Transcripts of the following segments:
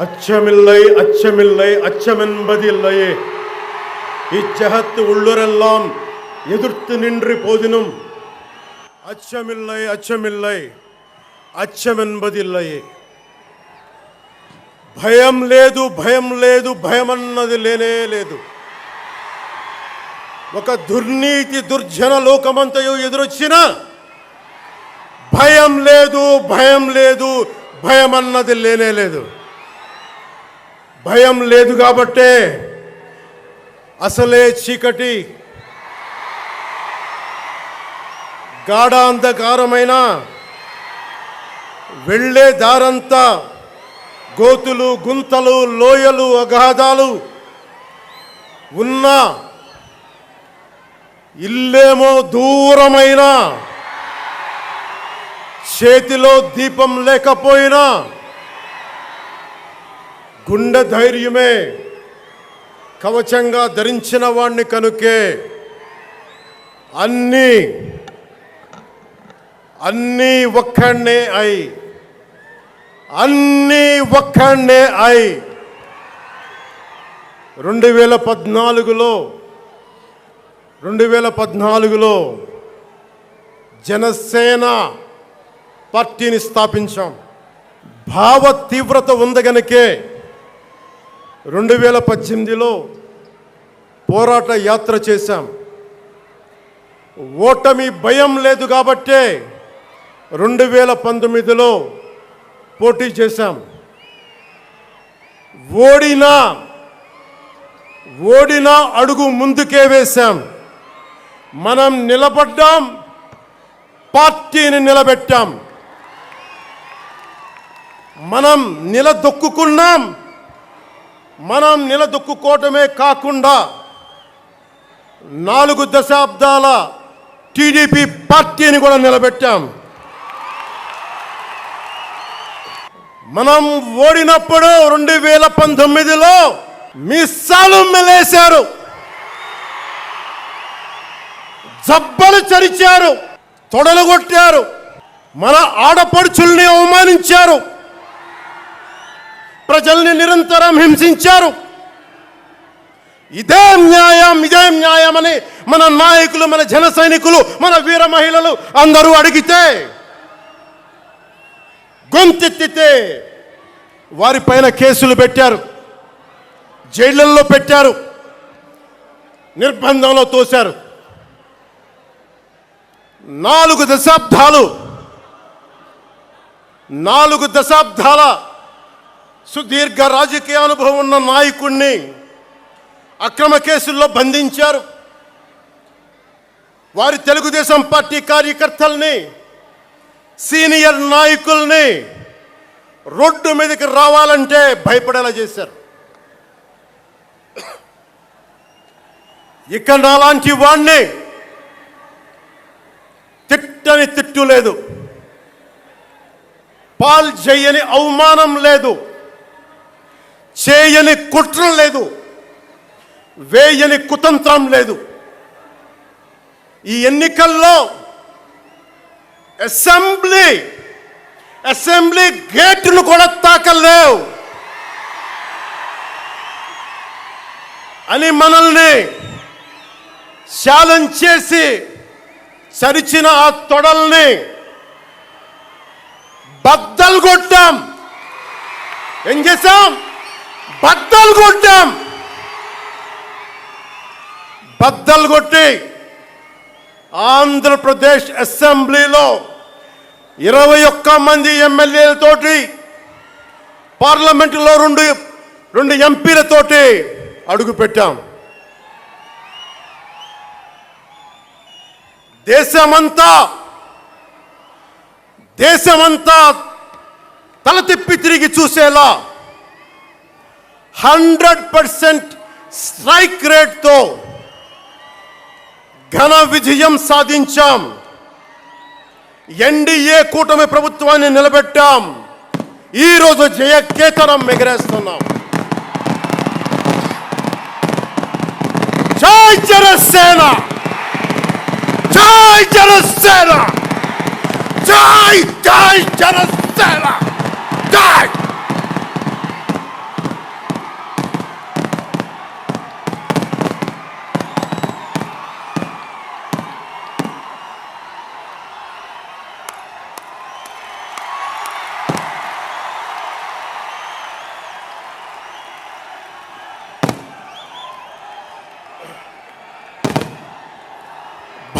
அச்சமில்லை அச்சமில்லை அச்சமென்பதில்லையே. இச்சகத்து உள்ளுரெல்லாம் எதிர்த்து நின்று போதினும் அச்சமில்லை அச்சமில்லை అచ్చమెన్బదిల్లయే. భయం లేదు భయం లేదు భయం అన్నది లేనే లేదు. ఒక దుర్నీతి దుర్జన లోకమంతయు ఎదురొచ్చినా భయం లేదు భయం లేదు భయం అన్నది లేనే లేదు. భయం లేదు కాబట్టే అసలే చీకటి గాఢ అంధకారమైన వెళ్ళే దారంతా గోతులు గుంతలు లోయలు అగాధాలు ఉన్న ఇల్లేమో దూరమైన చేతిలో దీపం లేకపోయినా గుండె ధైర్యమే కవచంగా ధరించిన వాణ్ణి కనుకే అన్నీ ఒక్కడే అయి 2014లో జనసేన పార్టీని స్థాపించాం. భావ తీవ్రత ఉంది గనుకే 2018లో పోరాట యాత్ర చేశాం. ఓటమి భయం లేదు కాబట్టే 2019లో పోటీ చేశాం. ఓడినా అడుగు ముందుకే వేశాం. మనం నిలబడ్డాం, పార్టీని నిలబెట్టాం. మనం నిలదొక్కుకున్నాం. మనం నిలదొక్కుకోవటమే కాకుండా 4 దశాబ్దాల టీడీపీ పార్టీని కూడా నిలబెట్టాం. మనం ఓడినప్పుడు 2019లో మీసాలు మెలేశారు, జబ్బలు చరిచారు, తొడలు కొట్టారు, మన ఆడపడుచుల్ని అవమానించారు, ప్రజల్ని నిరంతరం హింసించారు. ఇదే న్యాయం అని మన నాయకులు, మన జన సైనికులు, మన వీర మహిళలు అందరూ అడిగితే, గొంతెత్తితే వారిపైన కేసులు పెట్టారు, జైళ్ళల్లో పెట్టారు, నిర్బంధంలో తోశారు. 4 దశాబ్దాల సుదీర్ఘ రాజకీయ అనుభవం ఉన్న నాయకుడిని అక్రమ కేసుల్లో బంధించారు. వారి తెలుగుదేశం పార్టీ కార్యకర్తల్ని, సీనియర్ నాయకుల్ని రోడ్డు మీదకి రావాలంటే భయపడేలా చేశారు. ఇక నాలాంటి వాణ్ణి తిట్టని తిట్టు లేదు, పాల్ చేయని అవమానం లేదు, చేయని కుట్ర లేదు, వేయని కుతంత్రం లేదు. ఈ ఎన్నికల్లో అసెంబ్లీ గేటును కూడా తాకలేవు అని మనల్ని ఛాలెంజ్ చేసి సరిచిన ఆ తొడల్ని బద్దలు కొట్టాం. ఏం చేశాం? బద్దలు కొట్టాం. బద్దలు కొట్టి ఆంధ్రప్రదేశ్ అసెంబ్లీలో 21 మంది ఎమ్మెల్యేలతోటి, పార్లమెంటులో 2 ఎంపీలతోటి అడుగుపెట్టాం. దేశమంతా తల తిప్పి తిరిగి చూసేలా 100% స్ట్రైక్ రేట్తో ఘన విజయం సాధించాం. ఎన్డీఏ కూటమి ప్రభుత్వాన్ని నిలబెట్టాం. ఈరోజు జయకేతనం ఎగరేస్తున్నాం. జై జనసేన, జై జనసేన, జై జై జనసేన, జై.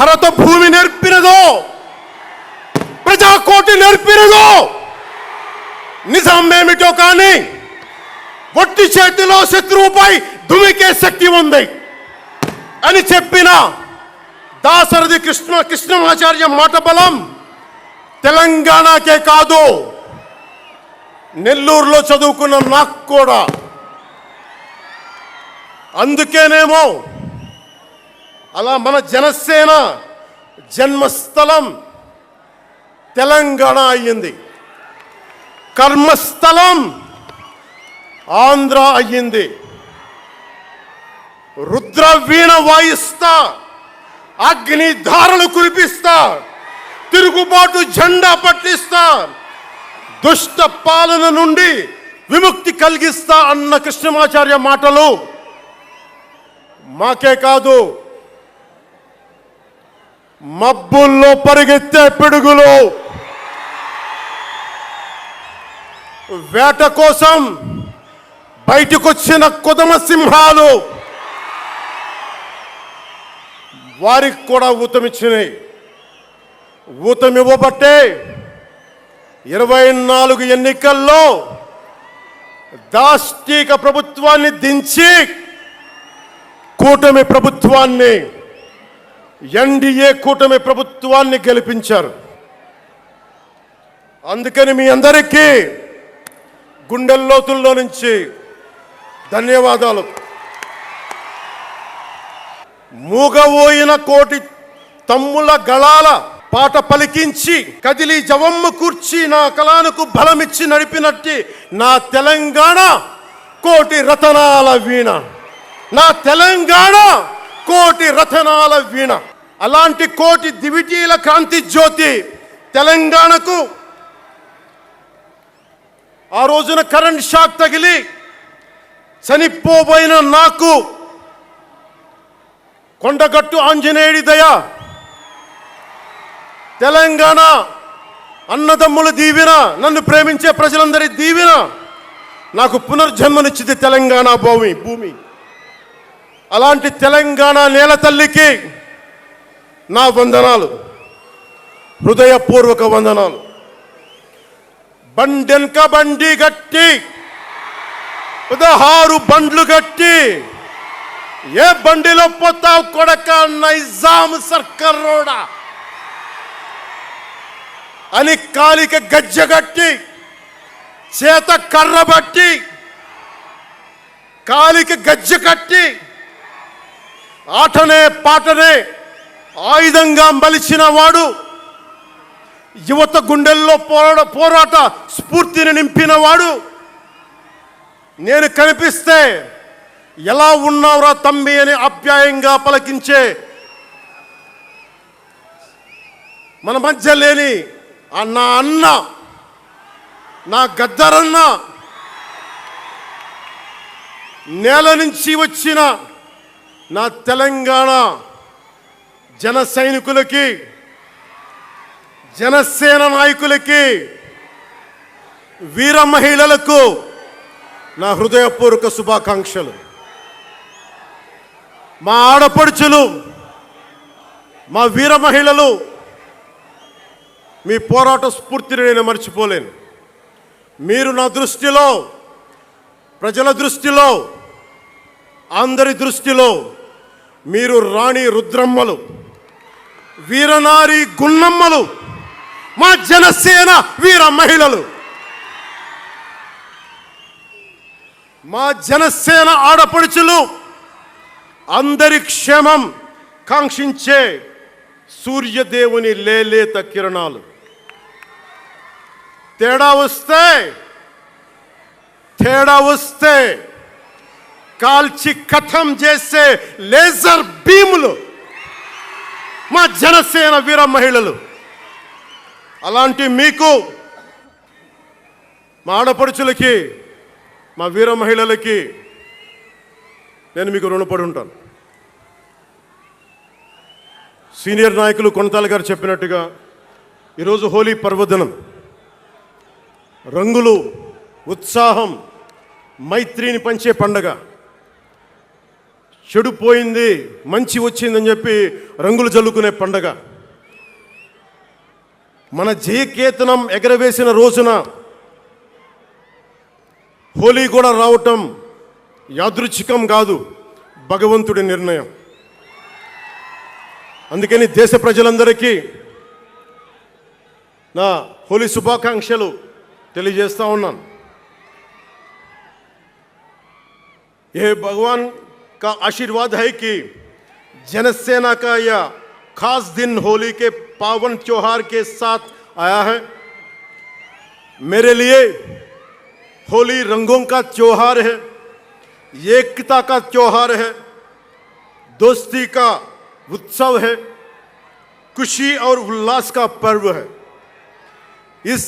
భరత భూమి నేర్పినదో, ప్రజాకోటి నేర్పినదో నిజమేమిటో కానీ ఒట్టి చేతిలో శత్రువుపై దుమికే శక్తి ఉంది అని చెప్పిన దాశరథి కృష్ణమాచార్య మాట బలం తెలంగాణకే కాదు, నెల్లూరులో చదువుకున్న నాకు కూడా. అందుకేనేమో అలా మన జనసేన జన్మస్థలం తెలంగాణ అయ్యింది, కర్మస్థలం ఆంధ్ర అయ్యింది. రుద్రవీణ వాయిస్తా, అగ్ని ధారలు కురిపిస్తా, తిరుగుబాటు జెండా పట్టిస్తా, దుష్ట పాలన నుండి విముక్తి కలిగిస్తా అన్న కృష్ణమాచార్య మాటలు మాకే కాదు, మబ్బుల్లో పరిగెత్తే పిడుగులు, వేట కోసం బయటకొచ్చిన కొదమ సింహాలు వారికి కూడా ఊతమిచ్చినాయి. ఊతమివ్వబట్టే 24 ఎన్నికల్లో దాష్టీక ప్రభుత్వాన్ని దించి కూటమి ప్రభుత్వాన్ని, ఎన్డీఏ కూటమి ప్రభుత్వాన్ని గెలిపించారు. అందుకని మీ అందరికీ గుండెల్లోతుల్లో నుంచి ధన్యవాదాలు. మూగవోయిన కోటి తమ్ముల గళాల పాట పలికించి కదిలి జవమ్మ కూర్చి నా కళానికి బలమిచ్చి నడిపినట్టి నా తెలంగాణ కోటి రతనాల వీణ, నా తెలంగాణ కోటి రతనాల వీణ. అలాంటి కోటి దివిటీల క్రాంతి జ్యోతి తెలంగాణకు ఆ రోజున కరెంట్ షాక్ తగిలి చనిపోబోయిన నాకు కొండగట్టు ఆంజనేయుడి దయ, తెలంగాణ అన్నదమ్ముల దీవెన, నన్ను ప్రేమించే ప్రజలందరి దీవెన నాకు పునర్జన్మనిచ్చింది తెలంగాణ భూమి. అలాంటి తెలంగాణ నేల తల్లికి నా వందనాలు, హృదయపూర్వక వందనాలు. బండెనక బండి గట్టి 16 బండ్లు గట్టి ఏ బండిలో పోతావు కొడక నైజాం సర్కార్ రోడా అని కాలిక గజ్జగట్టి చేత కర్ర బట్టి కాలిక గజ్జ కట్టి ఆటనే పాటనే ఆయుధంగా మలిచిన వాడు, యువత గుండెల్లో పోరాట స్ఫూర్తిని నింపినవాడు, నేను కనిపిస్తే ఎలా ఉన్నావురా తమ్మి అని ఆప్యాయంగా పలకించే మన మధ్య లేని నా అన్న, నా గద్దరన్న, నేల నుంచి వచ్చిన నా తెలంగాణ జన సైనికులకి, జనసేన నాయకులకి, వీర మహిళలకు నా హృదయపూర్వక శుభాకాంక్షలు. మా ఆడపడుచులు, మా వీర మహిళలు, మీ పోరాట స్ఫూర్తిని నేను మర్చిపోలేను. మీరు నా దృష్టిలో, ప్రజల దృష్టిలో, అందరి దృష్టిలో మీరు రాణి రుద్రమ్మలు, వీరనారి గున్నమ్మలు, మా జనసేన వీర మహిళలు. మా జనసేన ఆడపడుచులు అందరి క్షేమం కాంక్షించే సూర్యదేవుని లేలేత కిరణాలు. తేడా వస్తే కాల్చి కథం చేసే లేజర్ బీములు మా జనసేన వీర మహిళలు. అలాంటి మీకు, మా ఆడపడుచులకి, మా వీర మహిళలకి నేను మీకు రుణపడి ఉంటాను. సీనియర్ నాయకులు కొనతాల గారు చెప్పినట్టుగా ఈరోజు హోలీ పర్వదినం. రంగులు, ఉత్సాహం, మైత్రిని పంచే పండగ. చెడు పోయింది, మంచి వచ్చిందని చెప్పి రంగులు జల్లుకునే పండగ. మన జయకేతనం ఎగరవేసిన రోజున హోలీ కూడా రావటం యాదృచ్ఛికం కాదు, భగవంతుడి నిర్ణయం. అందుకని దేశ ప్రజలందరికీ నా హోలీ శుభాకాంక్షలు తెలియజేస్తా ఉన్నాను. ये भगवान का आशीर्वाद है कि जनसेना का यह खास दिन होली के पावन त्योहार के साथ आया है. मेरे लिए होली रंगों का त्योहार है, एकता का त्योहार है, दोस्ती का उत्सव है, खुशी और उल्लास का पर्व है. इस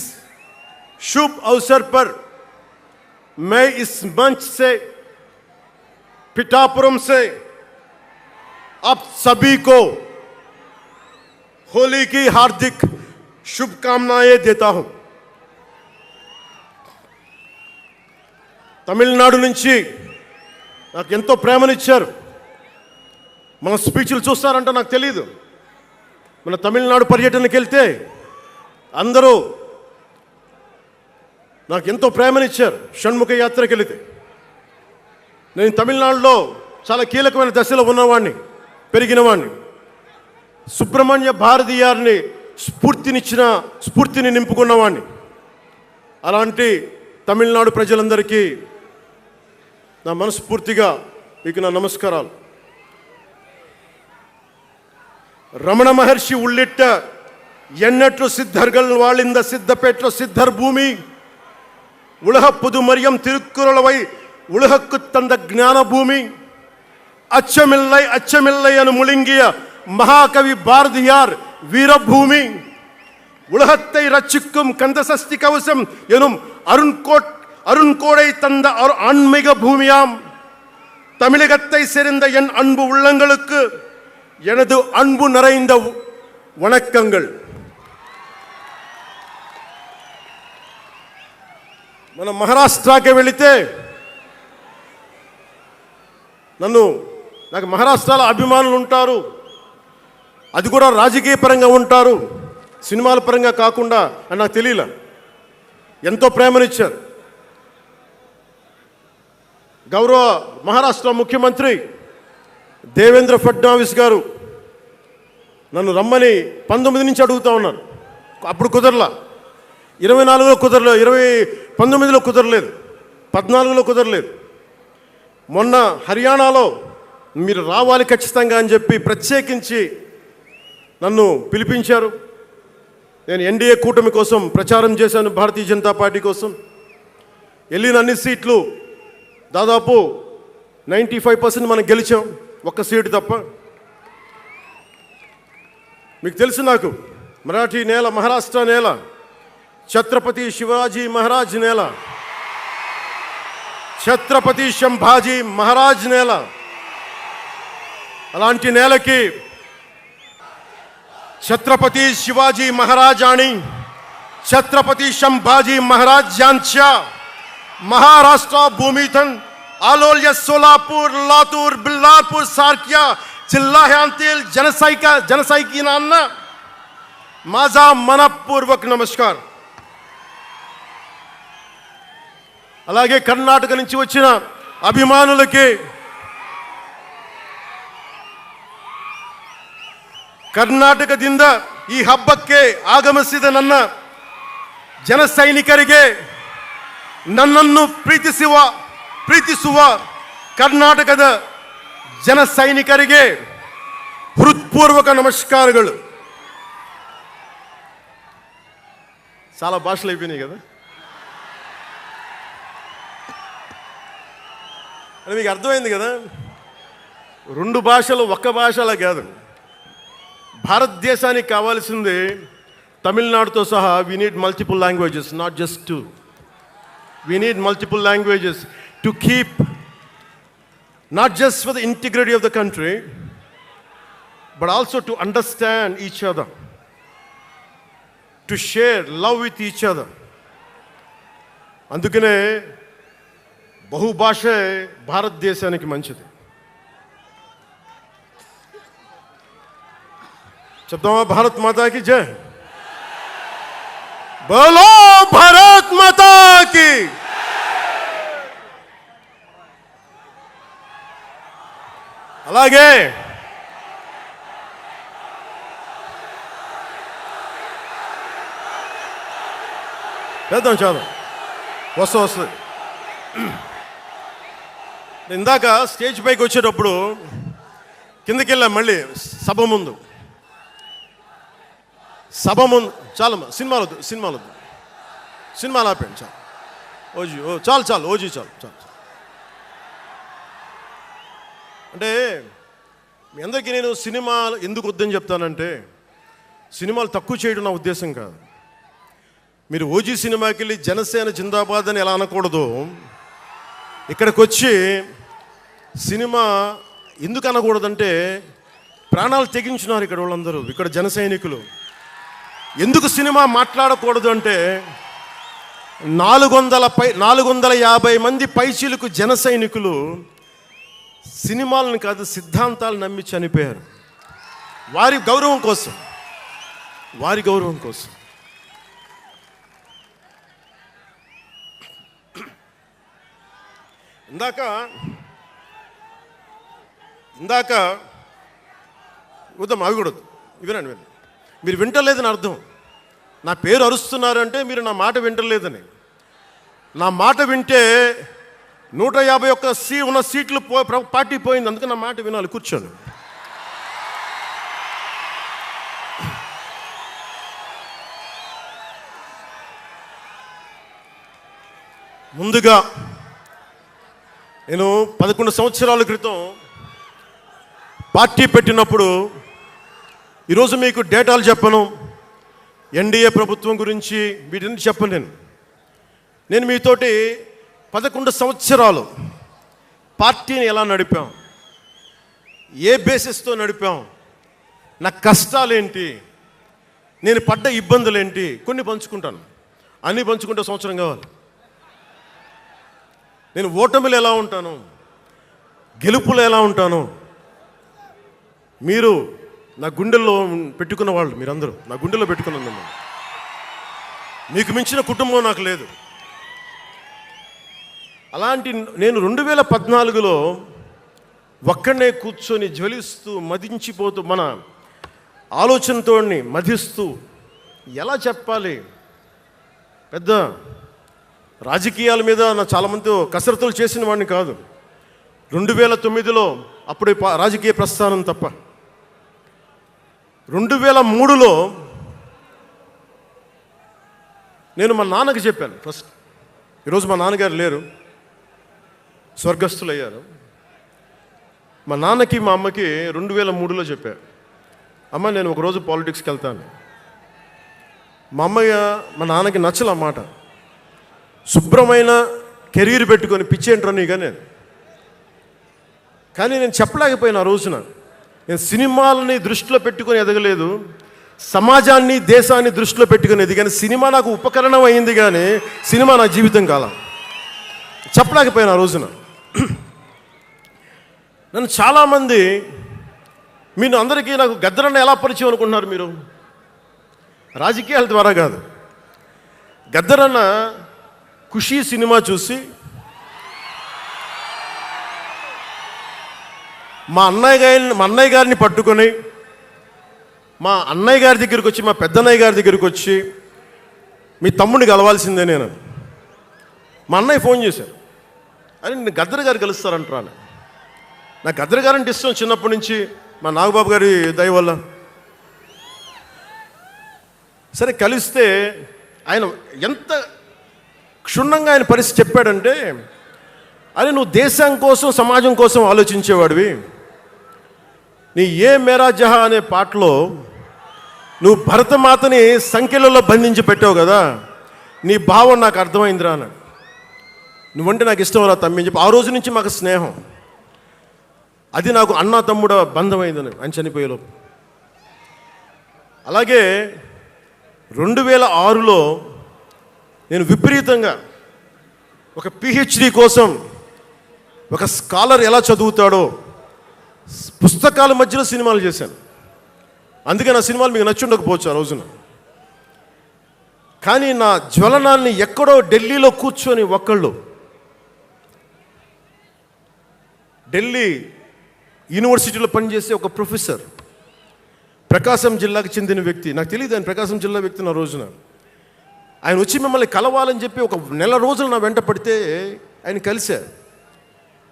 शुभ अवसर पर मैं इस मंच से, पिठापुरम से आप सभी को होली की हार्दिक शुभकामनाएं देता हूं. తమిళనాడు నుంచి నాకు ఎంతో ప్రేమనిచ్చారు. మన స్పీచ్లు చూస్తారంట నాకు తెలియదు. మన తమిళనాడు పర్యటనకి వెళ్తే అందరూ నాకు ఎంతో ప్రేమనిచ్చారు. షణ్ముఖ యాత్రకి వెళితే నేను తమిళనాడులో చాలా కీలకమైన దశలో ఉన్నవాడిని, పెరిగినవాడిని. సుబ్రహ్మణ్య భారతీయారిని స్ఫూర్తిని నింపుకున్నవాడిని. అలాంటి తమిళనాడు ప్రజలందరికీ నా మనస్ఫూర్తిగా మీకు నా నమస్కారాలు. రమణ మహర్షి ఉళ్ళిట్ట ఎన్నట్లు సిద్ధర్గల్ వాళింద సిద్ధపేట్ల సిద్ధర్ భూమి ఉలహ పుదుమరియం తిరుక్కురళవై உலகுக்கு தந்த ஞான பூமி அச்சமில்லை அச்சமில்லை என முழுங்கிய மகாகவி பாரதியார் வீரபூமி உலகத்தை ரட்சிக்கும் கந்தசஷ்டி கவசம் எனும் அருண்கோடை தந்த ஆன்மீக பூமியாம் தமிழகத்தை சேர்ந்த என் அன்பு உள்ளங்களுக்கு எனது அன்பு நிறைந்த வணக்கங்கள். మన మహారాష్ట్రకి వెళితే నాకు మహారాష్ట్రలో అభిమానులు ఉంటారు. అది కూడా రాజకీయ పరంగా ఉంటారు, సినిమాల పరంగా కాకుండా అని నాకు తెలియలే. ఎంతో ప్రేమనిచ్చారు. గౌరవ మహారాష్ట్ర ముఖ్యమంత్రి దేవేంద్ర ఫడ్నవీస్ గారు నన్ను రమ్మని 19 నుంచి అడుగుతూ ఉన్నారు. అప్పుడు కుదరలా, 24లో కుదరలేదు, 19లో కుదరలేదు, 14లో కుదరలేదు. మొన్న హర్యానాలో మీరు రావాలి ఖచ్చితంగా అని చెప్పి ప్రత్యేకించి నన్ను పిలిపించారు. నేను ఎన్డీఏ కూటమి కోసం ప్రచారం చేశాను, భారతీయ జనతా పార్టీ కోసం. వెళ్ళిన అన్ని సీట్లు దాదాపు 95% మనం గెలిచాం, ఒక్క సీటు తప్ప. మీకు తెలుసు, నాకు మరాఠీ నేల, మహారాష్ట్ర నేల, ఛత్రపతి శివాజీ మహారాజ్ నేల, ఛత్రపతి సంభాజీ మహారాజ్ నేల. అలాంటి నేలకి ఛత్రపతి शिवाजी महाराज आणि छत्रपती संभाजी महाराज यांच्या महाराष्ट्र भूमीतून आलोल्य सोलापूर, लातूर, बिल्लारपूर सारख्या जिल्ह्यांतील जनसैनिकांना माझा मनपूर्वक नमस्कार. అలాగే కర్ణాటక నుంచి వచ్చిన అభిమానులకి, ಕರ್ನಾಟಕದಿಂದ ಈ ಹಬ್ಬಕ್ಕೆ ಆಗಮಿಸಿದ ನನ್ನ ಜನಸೈನಿಕರಿಗೆ, ನನ್ನನ್ನು ಪ್ರೀತಿಸುವ ಕರ್ನಾಟಕದ ಜನಸೈನಿಕರಿಗೆ హృత్పూర్వక నమస్కారాలు. చాలా భాషలు అయిపోయినాయి కదా. అని మీకు అర్థమైంది కదా, 2 భాషలు ఒక్క భాషలా కాదు. భారతదేశానికి కావాల్సింది తమిళనాడుతో సహా we need multiple languages, not just 2. We need multiple languages to keep, not just for the integrity of the country, but also to understand each other, to share love with each other. అందుకనే బహుభాషే భారతదేశానికి మంచిది. చెప్తామా? భారత్ మాతాకి జై. బోలో భారత్ మాతాకి. అలాగే చేద్దాం చేద్దాం, వస్తుంది. ఇందాక స్టేజ్ పైకి వచ్చేటప్పుడు కిందకి వెళ్ళాం, మళ్ళీ సభ ముందు చాలా సినిమాలు ఆపండి చాలు. ఓజీ చాలు ఓజీ చాలు. అంటే మీ అందరికీ నేను సినిమాలు ఎందుకు వద్దని చెప్తానంటే, సినిమాలు తక్కువ చేయడం నా ఉద్దేశం కాదు. మీరు ఓజీ సినిమాకి వెళ్ళి జనసేన జిందాబాద్ అని ఎలా అనకూడదు, ఇక్కడికి వచ్చి సినిమా ఎందుకు అనకూడదంటే, ప్రాణాలు తెగించున్నారు ఇక్కడ వాళ్ళందరూ, ఇక్కడ జన సైనికులు. ఎందుకు సినిమా మాట్లాడకూడదు అంటే, 450 మంది పైచీలకు జన సైనికులు సినిమాలను కాదు సిద్ధాంతాలు నమ్మి చనిపోయారు. వారి గౌరవం కోసం. ఇందాక వద్దాం, అవి కూడా వినండి. మీరు వింటలేదని అర్థం. నా పేరు అరుస్తున్నారంటే మీరు నా మాట వింటలేదని. నా మాట వింటే 151 ఉన్న సీట్లు పార్టీ పోయింది. అందుకే నా మాట వినాలి, కూర్చోండి. ముందుగా నేను 11 సంవత్సరాల క్రితం పార్టీ పెట్టినప్పుడు, ఈరోజు మీకు డేటాలు చెప్పను, ఎన్డీఏ ప్రభుత్వం గురించి వీటిని చెప్పను. నేను మీతోటి 11 సంవత్సరాలు పార్టీని ఎలా నడిపాం, ఏ బేసిస్తో నడిపాం, నా కష్టాలేంటి, నేను పడ్డ ఇబ్బందులేంటి, కొన్ని పంచుకుంటాను. అన్నీ పంచుకుంటే సంవత్సరం కావాలి. నేను ఓటమిలు ఎలా ఉంటాను, గెలుపులు ఎలా ఉంటాను, మీరు నా గుండెల్లో పెట్టుకున్న వాళ్ళు, మీరందరూ నా గుండెల్లో పెట్టుకున్నాను. మీకు మించిన కుటుంబం నాకు లేదు. అలాంటి నేను 2014లో ఒక్కడనే కూర్చొని జ్వలిస్తూ మదించిపోతూ, మన ఆలోచనతో మదిస్తూ, ఎలా చెప్పాలి, పెద్ద రాజకీయాల మీద నా చాలామందితో కసరత్తులు చేసిన వాడిని కాదు. 2009లో అప్పుడే రాజకీయ ప్రస్థానం తప్ప. 2003లో నేను మా నాన్నకి చెప్పాను ఫస్ట్. ఈరోజు మా నాన్నగారు లేరు, స్వర్గస్థులయ్యారు. మా నాన్నకి మా అమ్మకి 2003లో చెప్పాను, అమ్మ నేను ఒకరోజు పాలిటిక్స్కి వెళ్తాను. మా నాన్నకి నచ్చల మాట. శుభ్రమైన కెరీర్ పెట్టుకొని పిచ్చేంట్రా నీగా కానీ నేను చెప్పలేకపోయినా. ఆ రోజున నేను సినిమాలని దృష్టిలో పెట్టుకొని ఎదగలేదు, సమాజాన్ని దేశాన్ని దృష్టిలో పెట్టుకొని ఎదిగాను. సినిమా నాకు ఉపకరణం అయింది కానీ సినిమా నా జీవితం కాలం. చెప్పలేకపోయినా ఆ రోజున. నన్ను చాలామంది, మీరు అందరికీ నాకు గద్దరన్న ఎలా పరిచయం అనుకుంటున్నారు మీరు? రాజకీయాల ద్వారా కాదు. గద్దరన్న ఖుషీ సినిమా చూసి మా అన్నయ్య గారిని పట్టుకొని మా అన్నయ్య గారి దగ్గరికి వచ్చి, మా పెద్దన్నయ్య గారి దగ్గరికి వచ్చి, మీ తమ్ముడిని కలవాల్సిందే నేను. మా అన్నయ్య ఫోన్ చేశాను, అని నేను గద్దర్ గారు కలుస్తారంటాను. నాకు గద్దర్ గారు అంటే ఇష్టం చిన్నప్పటి నుంచి, మా నాగబాబు గారి దయ వల్ల. సరే కలిస్తే ఆయన ఎంత క్షుణ్ణంగా ఆయన పరిస్థితి చెప్పాడంటే, అరే నువ్వు దేశం కోసం సమాజం కోసం ఆలోచించేవాడివి. నీ ఏ మేరా జహా అనే పాటలో నువ్వు భరతమాతని సంఖ్యలలో బంధించి పెట్టావు కదా, నీ భావం నాకు అర్థమైందిరా అన్నాడు. నువ్వంటే నాకు ఇష్టం రా తమ్మి అని చెప్పి ఆ రోజు నుంచి మాకు స్నేహం. అది నాకు అన్నా తమ్ముడ బంధం అయిందని ఆయన చనిపోయేలోపు. అలాగే 2006లో నేను విపరీతంగా ఒక పిహెచ్డి కోసం, ఒక స్కాలర్ ఎలా చదువుతాడో పుస్తకాల మధ్యలో సినిమాలు చేశాను. అందుకే నా సినిమాలు మీకు నచ్చి ఉండకపోవచ్చు ఆ రోజున. కానీ నా జ్వలనాన్ని ఎక్కడో ఢిల్లీలో కూర్చొని ఒక్కళ్ళు, ఢిల్లీ యూనివర్సిటీలో పనిచేసే ఒక ప్రొఫెసర్, ప్రకాశం జిల్లాకు చెందిన వ్యక్తి, నాకు తెలియదు ఆయన ప్రకాశం జిల్లా వ్యక్తి. నా రోజున ఆయన వచ్చి మిమ్మల్ని కలవాలని చెప్పి ఒక నెల రోజులు నా వెంట పడితే ఆయన కలిశారు.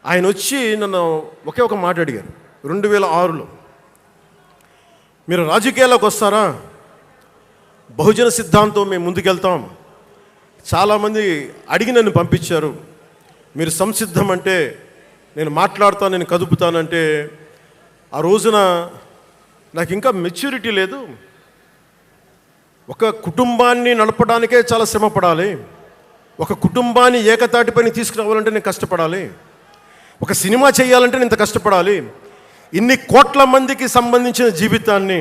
ఆయన వచ్చి నన్ను ఒకే ఒక మాట అడిగారు 2006లో, మీరు రాజకీయాల్లోకి వస్తారా? బహుజన సిద్ధాంతం మేము ముందుకెళ్తాం. చాలామంది అడిగి నన్ను పంపించారు, మీరు సంసిద్ధం అంటే నేను మాట్లాడతాను, నేను కదుపుతానంటే ఆ రోజున నాకు ఇంకా మెచ్యూరిటీ లేదు. ఒక కుటుంబాన్ని నడపడానికే చాలా శ్రమ పడాలి. ఒక కుటుంబాన్ని ఏకతాటిపైన తీసుకురావాలంటే నేను కష్టపడాలి. ఒక సినిమా చేయాలంటే నేను ఇంత కష్టపడాలి. ఇన్ని కోట్ల మందికి సంబంధించిన జీవితాన్ని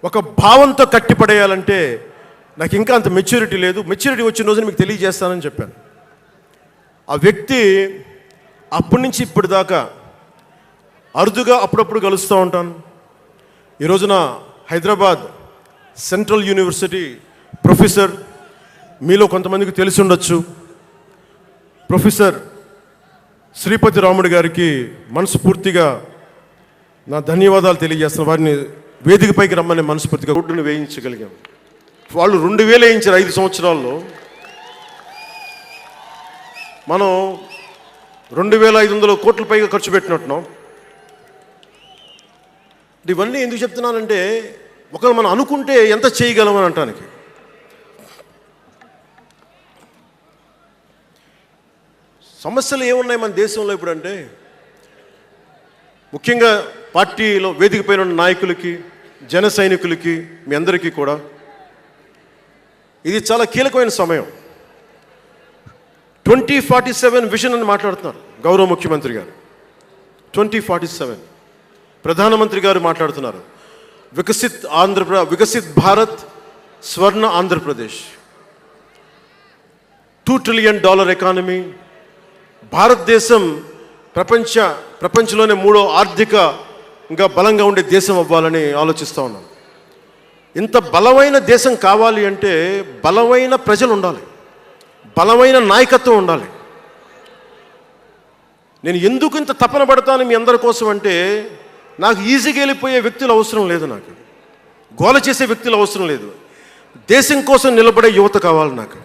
ఒక భావంతో కట్టిపడేయాలంటే నాకు ఇంకా అంత మెచ్యూరిటీ లేదు. మెచ్యూరిటీ వచ్చిన రోజున మీకు తెలియజేస్తానని చెప్పాను. ఆ వ్యక్తి అప్పటి నుంచి ఇప్పటిదాకా అరుదుగా అప్పుడప్పుడు కలుస్తూ ఉంటాను. ఈ రోజున హైదరాబాద్ సెంట్రల్ యూనివర్సిటీ ప్రొఫెసర్, మీలో కొంతమందికి తెలిసి ఉండొచ్చు, ప్రొఫెసర్ శ్రీపతి రాముడు గారికి మనస్ఫూర్తిగా నా ధన్యవాదాలు తెలియజేస్తున్నాను. వారిని వేదికపైకి రమ్మని మనస్ఫూర్తిగా రోడ్డును వేయించగలిగాం. వాళ్ళు 2000 వేయించారు 5 సంవత్సరాల్లో. మనం 2500 కోట్ల పైగా ఖర్చు పెట్టినట్టున్నాం. ఇవన్నీ ఎందుకు చెప్తున్నానంటే ఒకరు మనం అనుకుంటే ఎంత చేయగలమని అంటానికి. సమస్యలు ఏమున్నాయి మన దేశంలో ఇప్పుడంటే, ముఖ్యంగా పార్టీలో వేదిక పైన ఉన్న నాయకులకి, జన సైనికులకి, మీ అందరికీ కూడా ఇది చాలా కీలకమైన సమయం. 2047 విజన్ అని మాట్లాడుతున్నారు గౌరవ ముఖ్యమంత్రి గారు. 2047 ప్రధానమంత్రి గారు మాట్లాడుతున్నారు. వికసిత్ భారత్, స్వర్ణ ఆంధ్రప్రదేశ్, $2 ట్రిలియన్ ఎకానమీ, భారతదేశం ప్రపంచంలోనే 3వ ఆర్థికంగా బలంగా ఉండే దేశం అవ్వాలని ఆలోచిస్తూ ఉన్నాం. ఇంత బలమైన దేశం కావాలి అంటే బలమైన ప్రజలు ఉండాలి, బలమైన నాయకత్వం ఉండాలి. నేను ఎందుకు ఇంత తపన పడతాను మీ అందరి కోసం అంటే, నాకు ఈజీగా వెళ్ళిపోయే వ్యక్తులు అవసరం లేదు, నాకు గోల చేసే వ్యక్తులు అవసరం లేదు. దేశం కోసం నిలబడే యువత కావాలి, నాకు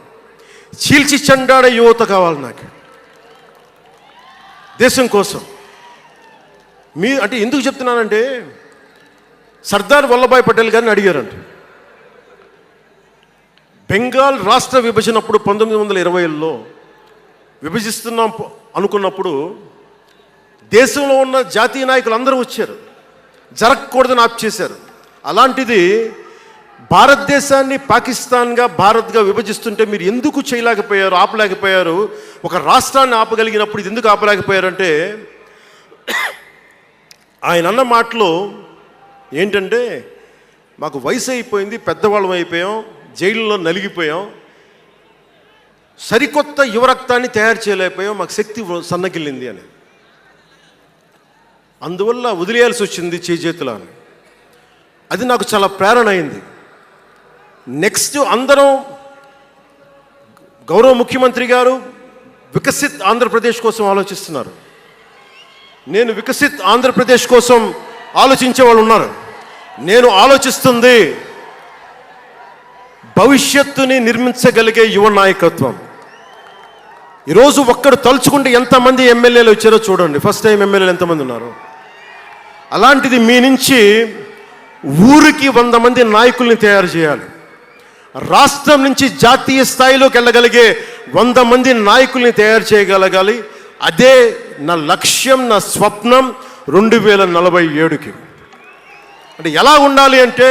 చీల్చి చెండాడే యువత కావాలి, నాకు దేశం కోసం. అంటే ఎందుకు చెప్తున్నానంటే, సర్దార్ వల్లభాయ్ పటేల్ గారిని అడిగారంట. బెంగాల్ రాష్ట్ర విభజన అప్పుడు 1920లో విభజిస్తున్నాం అనుకున్నప్పుడు దేశంలో ఉన్న జాతీయ నాయకులు అందరూ వచ్చారు, జరగకూడదని ఆప్ చేశారు. అలాంటిది భారతదేశాన్ని పాకిస్తాన్గా, భారత్గా విభజిస్తుంటే మీరు ఎందుకు చేయలేకపోయారు, ఆపలేకపోయారు? ఒక రాష్ట్రాన్ని ఆపగలిగినప్పుడు ఇది ఎందుకు ఆపలేకపోయారంటే, ఆయన అన్న మాటలు ఏంటంటే, మాకు వయసు అయిపోయింది, పెద్దవాళ్ళం అయిపోయాం, జైల్లో నలిగిపోయాం, సరికొత్త యువరక్తాన్ని తయారు చేయలేకపోయాం, మాకు శక్తి సన్నగిల్లింది అని. అందువల్ల వదిలేయాల్సి వచ్చింది చేతుల అని. అది నాకు చాలా ప్రేరణ అయింది. నెక్స్ట్ అందరం, గౌరవ ముఖ్యమంత్రి గారు వికసిత్ ఆంధ్రప్రదేశ్ కోసం ఆలోచిస్తున్నారు. నేను వికసిత్ ఆంధ్రప్రదేశ్ కోసం ఆలోచించే వాళ్ళు ఉన్నారు. నేను ఆలోచిస్తుంది భవిష్యత్తుని నిర్మించగలిగే యువ నాయకత్వం. ఈరోజు ఒక్కడు తలుచుకుంటే ఎంతమంది ఎమ్మెల్యేలు వచ్చారో చూడండి. ఫస్ట్ టైం ఎమ్మెల్యేలు ఎంతమంది ఉన్నారు? అలాంటిది మీ నుంచి ఊరికి 100 మంది నాయకుల్ని తయారు చేయాలి. రాష్ట్రం నుంచి జాతీయ స్థాయిలోకి వెళ్ళగలిగే 100 మంది నాయకుల్ని తయారు చేయగలగాలి. అదే నా లక్ష్యం, నా స్వప్నం 2047కి. అంటే ఎలా ఉండాలి అంటే,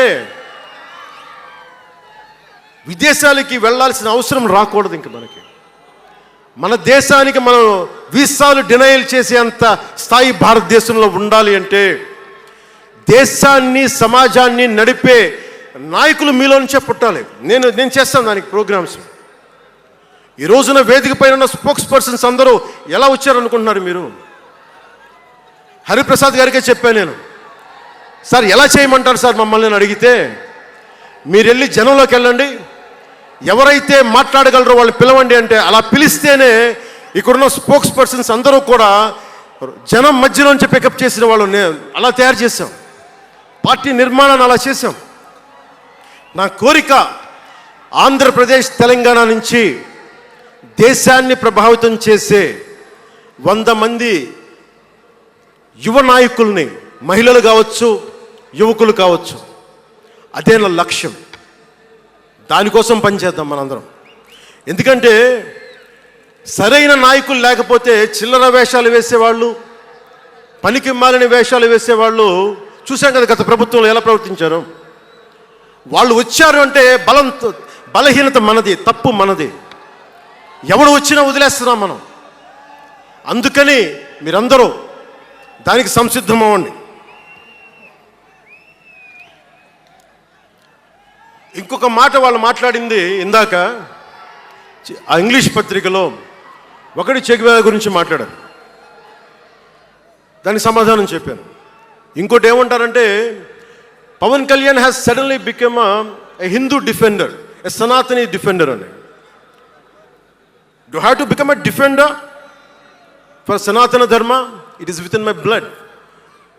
విదేశాలకి వెళ్ళాల్సిన అవసరం రాకూడదు ఇంక మనకి. మన దేశానికి మనం వీసాలు డినైల్ చేసేంత స్థాయి భారతదేశంలో ఉండాలి అంటే, దేశాన్ని, సమాజాన్ని నడిపే నాయకులు మీలో నుంచే పుట్టాలి. నేను చేస్తాను దానికి ప్రోగ్రామ్స్. ఈ రోజున వేదిక పైన ఉన్న స్పోక్స్ పర్సన్స్ అందరూ ఎలా వచ్చారనుకుంటున్నారు మీరు? హరిప్రసాద్ గారికే చెప్పాను నేను, సార్ ఎలా చేయమంటారు సార్ మమ్మల్ని అని అడిగితే, మీరు వెళ్ళి జనంలోకి వెళ్ళండి, ఎవరైతే మాట్లాడగలరో వాళ్ళు పిలవండి అంటే, అలా పిలిస్తేనే ఇక్కడున్న స్పోక్స్ పర్సన్స్ అందరూ కూడా జనం మధ్యలోంచి పికప్ చేసిన వాళ్ళు అలా తయారు చేశాం. పార్టీ నిర్మాణాన్ని అలా చేశాం. నా కోరిక ఆంధ్రప్రదేశ్ తెలంగాణ నుంచి దేశాన్ని ప్రభావితం చేసే 100 మంది యువ నాయకుల్ని, మహిళలు కావచ్చు, యువకులు కావచ్చు, అదే నా లక్ష్యం. దానికోసం పనిచేద్దాం మనందరం. ఎందుకంటే సరైన నాయకులు లేకపోతే చిల్లర వేషాలు వేసేవాళ్ళు, పనికి మాలిన వేషాలు వేసేవాళ్ళు చూసాం కదా గత ప్రభుత్వంలో ఎలా ప్రవర్తించారు. వాళ్ళు వచ్చారు అంటే బలహీనత మనది, తప్పు మనది. ఎవడు వచ్చినా వదిలేస్తున్నాం మనం. అందుకని మీరందరూ దానికి సంసిద్ధం అవ్వండి. ఇంకొక మాట వాళ్ళు మాట్లాడింది ఇందాక ఆ ఇంగ్లీష్ పత్రికలో, ఒకటి చెగువేరా గురించి మాట్లాడారు, దానికి సమాధానం చెప్పాను. ఇంకోటి ఏమంటారంటే, Pawan Kalyan has suddenly become a Hindu defender, a Sanatani defender అని. Do have to become a defender for Sanatana Dharma? It is with in my blood.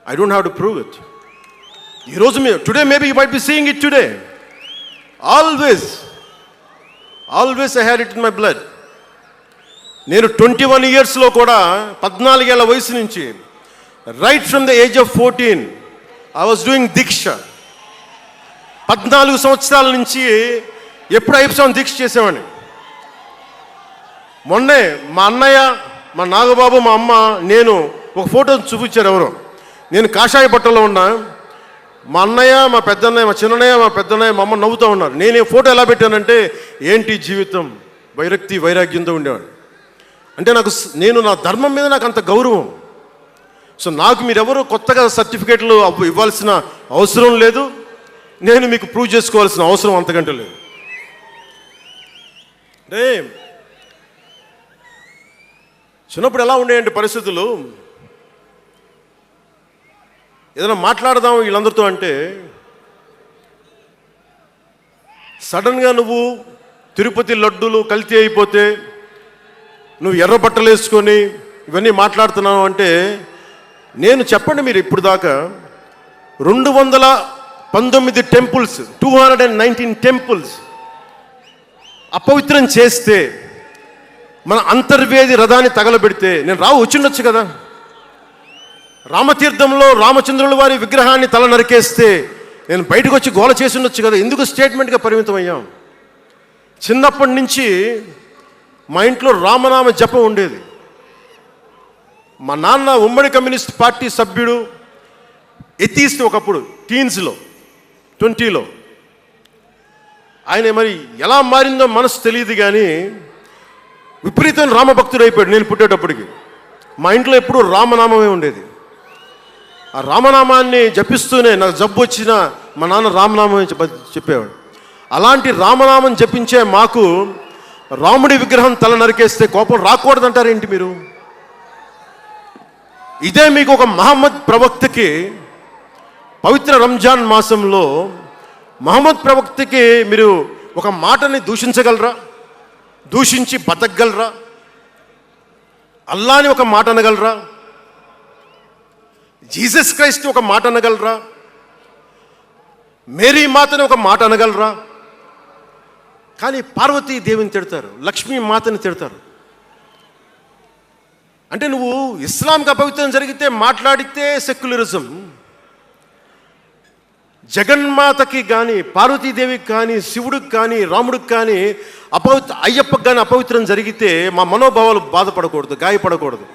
I don't have to prove it. ఈరోజు today maybe you might be seeing it today. Always I had it in my blood. నేను 21 ఇయర్స్లో కూడా 14 ఏళ్ల వయసు నుంచి, right from the age of 14 I was doing దీక్ష. 14 సంవత్సరాల నుంచి ఎప్పుడు అయ్యప్ప దీక్ష చేసేవాడిని. మొన్నే మా అన్నయ్య, మా నాగబాబు, మా అమ్మ, నేను ఒక ఫోటో చూపించారు ఎవరో. నేను కాషాయ బట్టలో ఉన్నా, మా అన్నయ్య, మా పెద్దన్నయ్య, మా చిన్నయ్య, మా పెద్దన్నయ్య, మా అమ్మ నవ్వుతూ ఉన్నారు. నేను ఈ ఫోటో ఎలా పెట్టానంటే, ఏంటి జీవితం, వైరక్తి వైరాగ్యంతో ఉండేవాడు. అంటే నేను నా ధర్మం మీద నాకు అంత గౌరవం. సో నాకు మీరెవరు కొత్తగా సర్టిఫికేట్లు ఇవ్వాల్సిన అవసరం లేదు, నేను మీకు ప్రూవ్ చేసుకోవాల్సిన అవసరం అంతకంటే లేదు. అంటే చిన్నప్పుడు ఎలా ఉండేయండి పరిస్థితులు, ఏదైనా మాట్లాడదాం వీళ్ళందరితో అంటే, సడన్గా నువ్వు తిరుపతి లడ్డూలు కల్తీ అయిపోతే, నువ్వు ఎర్ర బట్టలు వేసుకొని ఇవన్నీ మాట్లాడుతున్నావు అంటే, నేను చెప్పండి మీరు ఇప్పుడు దాకా 219 టెంపుల్స్, 219 టెంపుల్స్ అపవిత్రం చేస్తే, మన అంతర్వేది రథాన్ని తగలబెడితే నేను వచ్చిండొచ్చు కదా. రామతీర్థంలో రామచంద్రుల వారి విగ్రహాన్ని తల నరికేస్తే నేను బయటకు వచ్చి గోల చేసి ఉండొచ్చు కదా. ఎందుకు స్టేట్మెంట్గా పరిమితం అయ్యాం? చిన్నప్పటి నుంచి మా ఇంట్లో రామనామ జపం ఉండేది. మా నాన్న ఉమ్మడి కమ్యూనిస్ట్ పార్టీ సభ్యుడు, ఎథీస్ట్ ఒకప్పుడు, టీన్స్లో 20లో. ఆయన మరి ఎలా మారిందో మనసు తెలియదు కానీ విపరీతం రామభక్తుడు అయిపోయాడు. నేను పుట్టేటప్పటికి మా ఇంట్లో ఎప్పుడూ రామనామమే ఉండేది. ఆ రామనామాన్ని జపిస్తూనే నాకు జబ్బు వచ్చినా మా నాన్న రామనామం చెప్పేవాడు. అలాంటి రామనామం జపించే మాకు రాముడి విగ్రహం తల నరికేస్తే కోపం రాకూడదంటారేంటి మీరు? ఇదే మీకు ఒక మహమ్మద్ ప్రవక్తకి పవిత్ర రంజాన్ మాసంలో మహమ్మద్ ప్రవక్తకి మీరు ఒక మాటని దూషించగలరా? దూషించి బతకగలరా? అల్లాని ఒక మాట అనగలరా? జీసస్ క్రైస్ట్ ఒక మాట అనగలరా? మేరీ మాతని ఒక మాట అనగలరా? కానీ పార్వతీ దేవిని తిడతారు, లక్ష్మీ మాతని తిడతారు. అంటే నువ్వు ఇస్లాంకి అపవిత్రం జరిగితే మాట్లాడితే సెక్యులరిజం, జగన్మాతకి కానీ, పార్వతీదేవికి కానీ, శివుడికి కానీ, రాముడికి కానీ, అయ్యప్పకి కానీ అపవిత్రం జరిగితే మా మనోభావాలు బాధపడకూడదు, గాయపడకూడదు,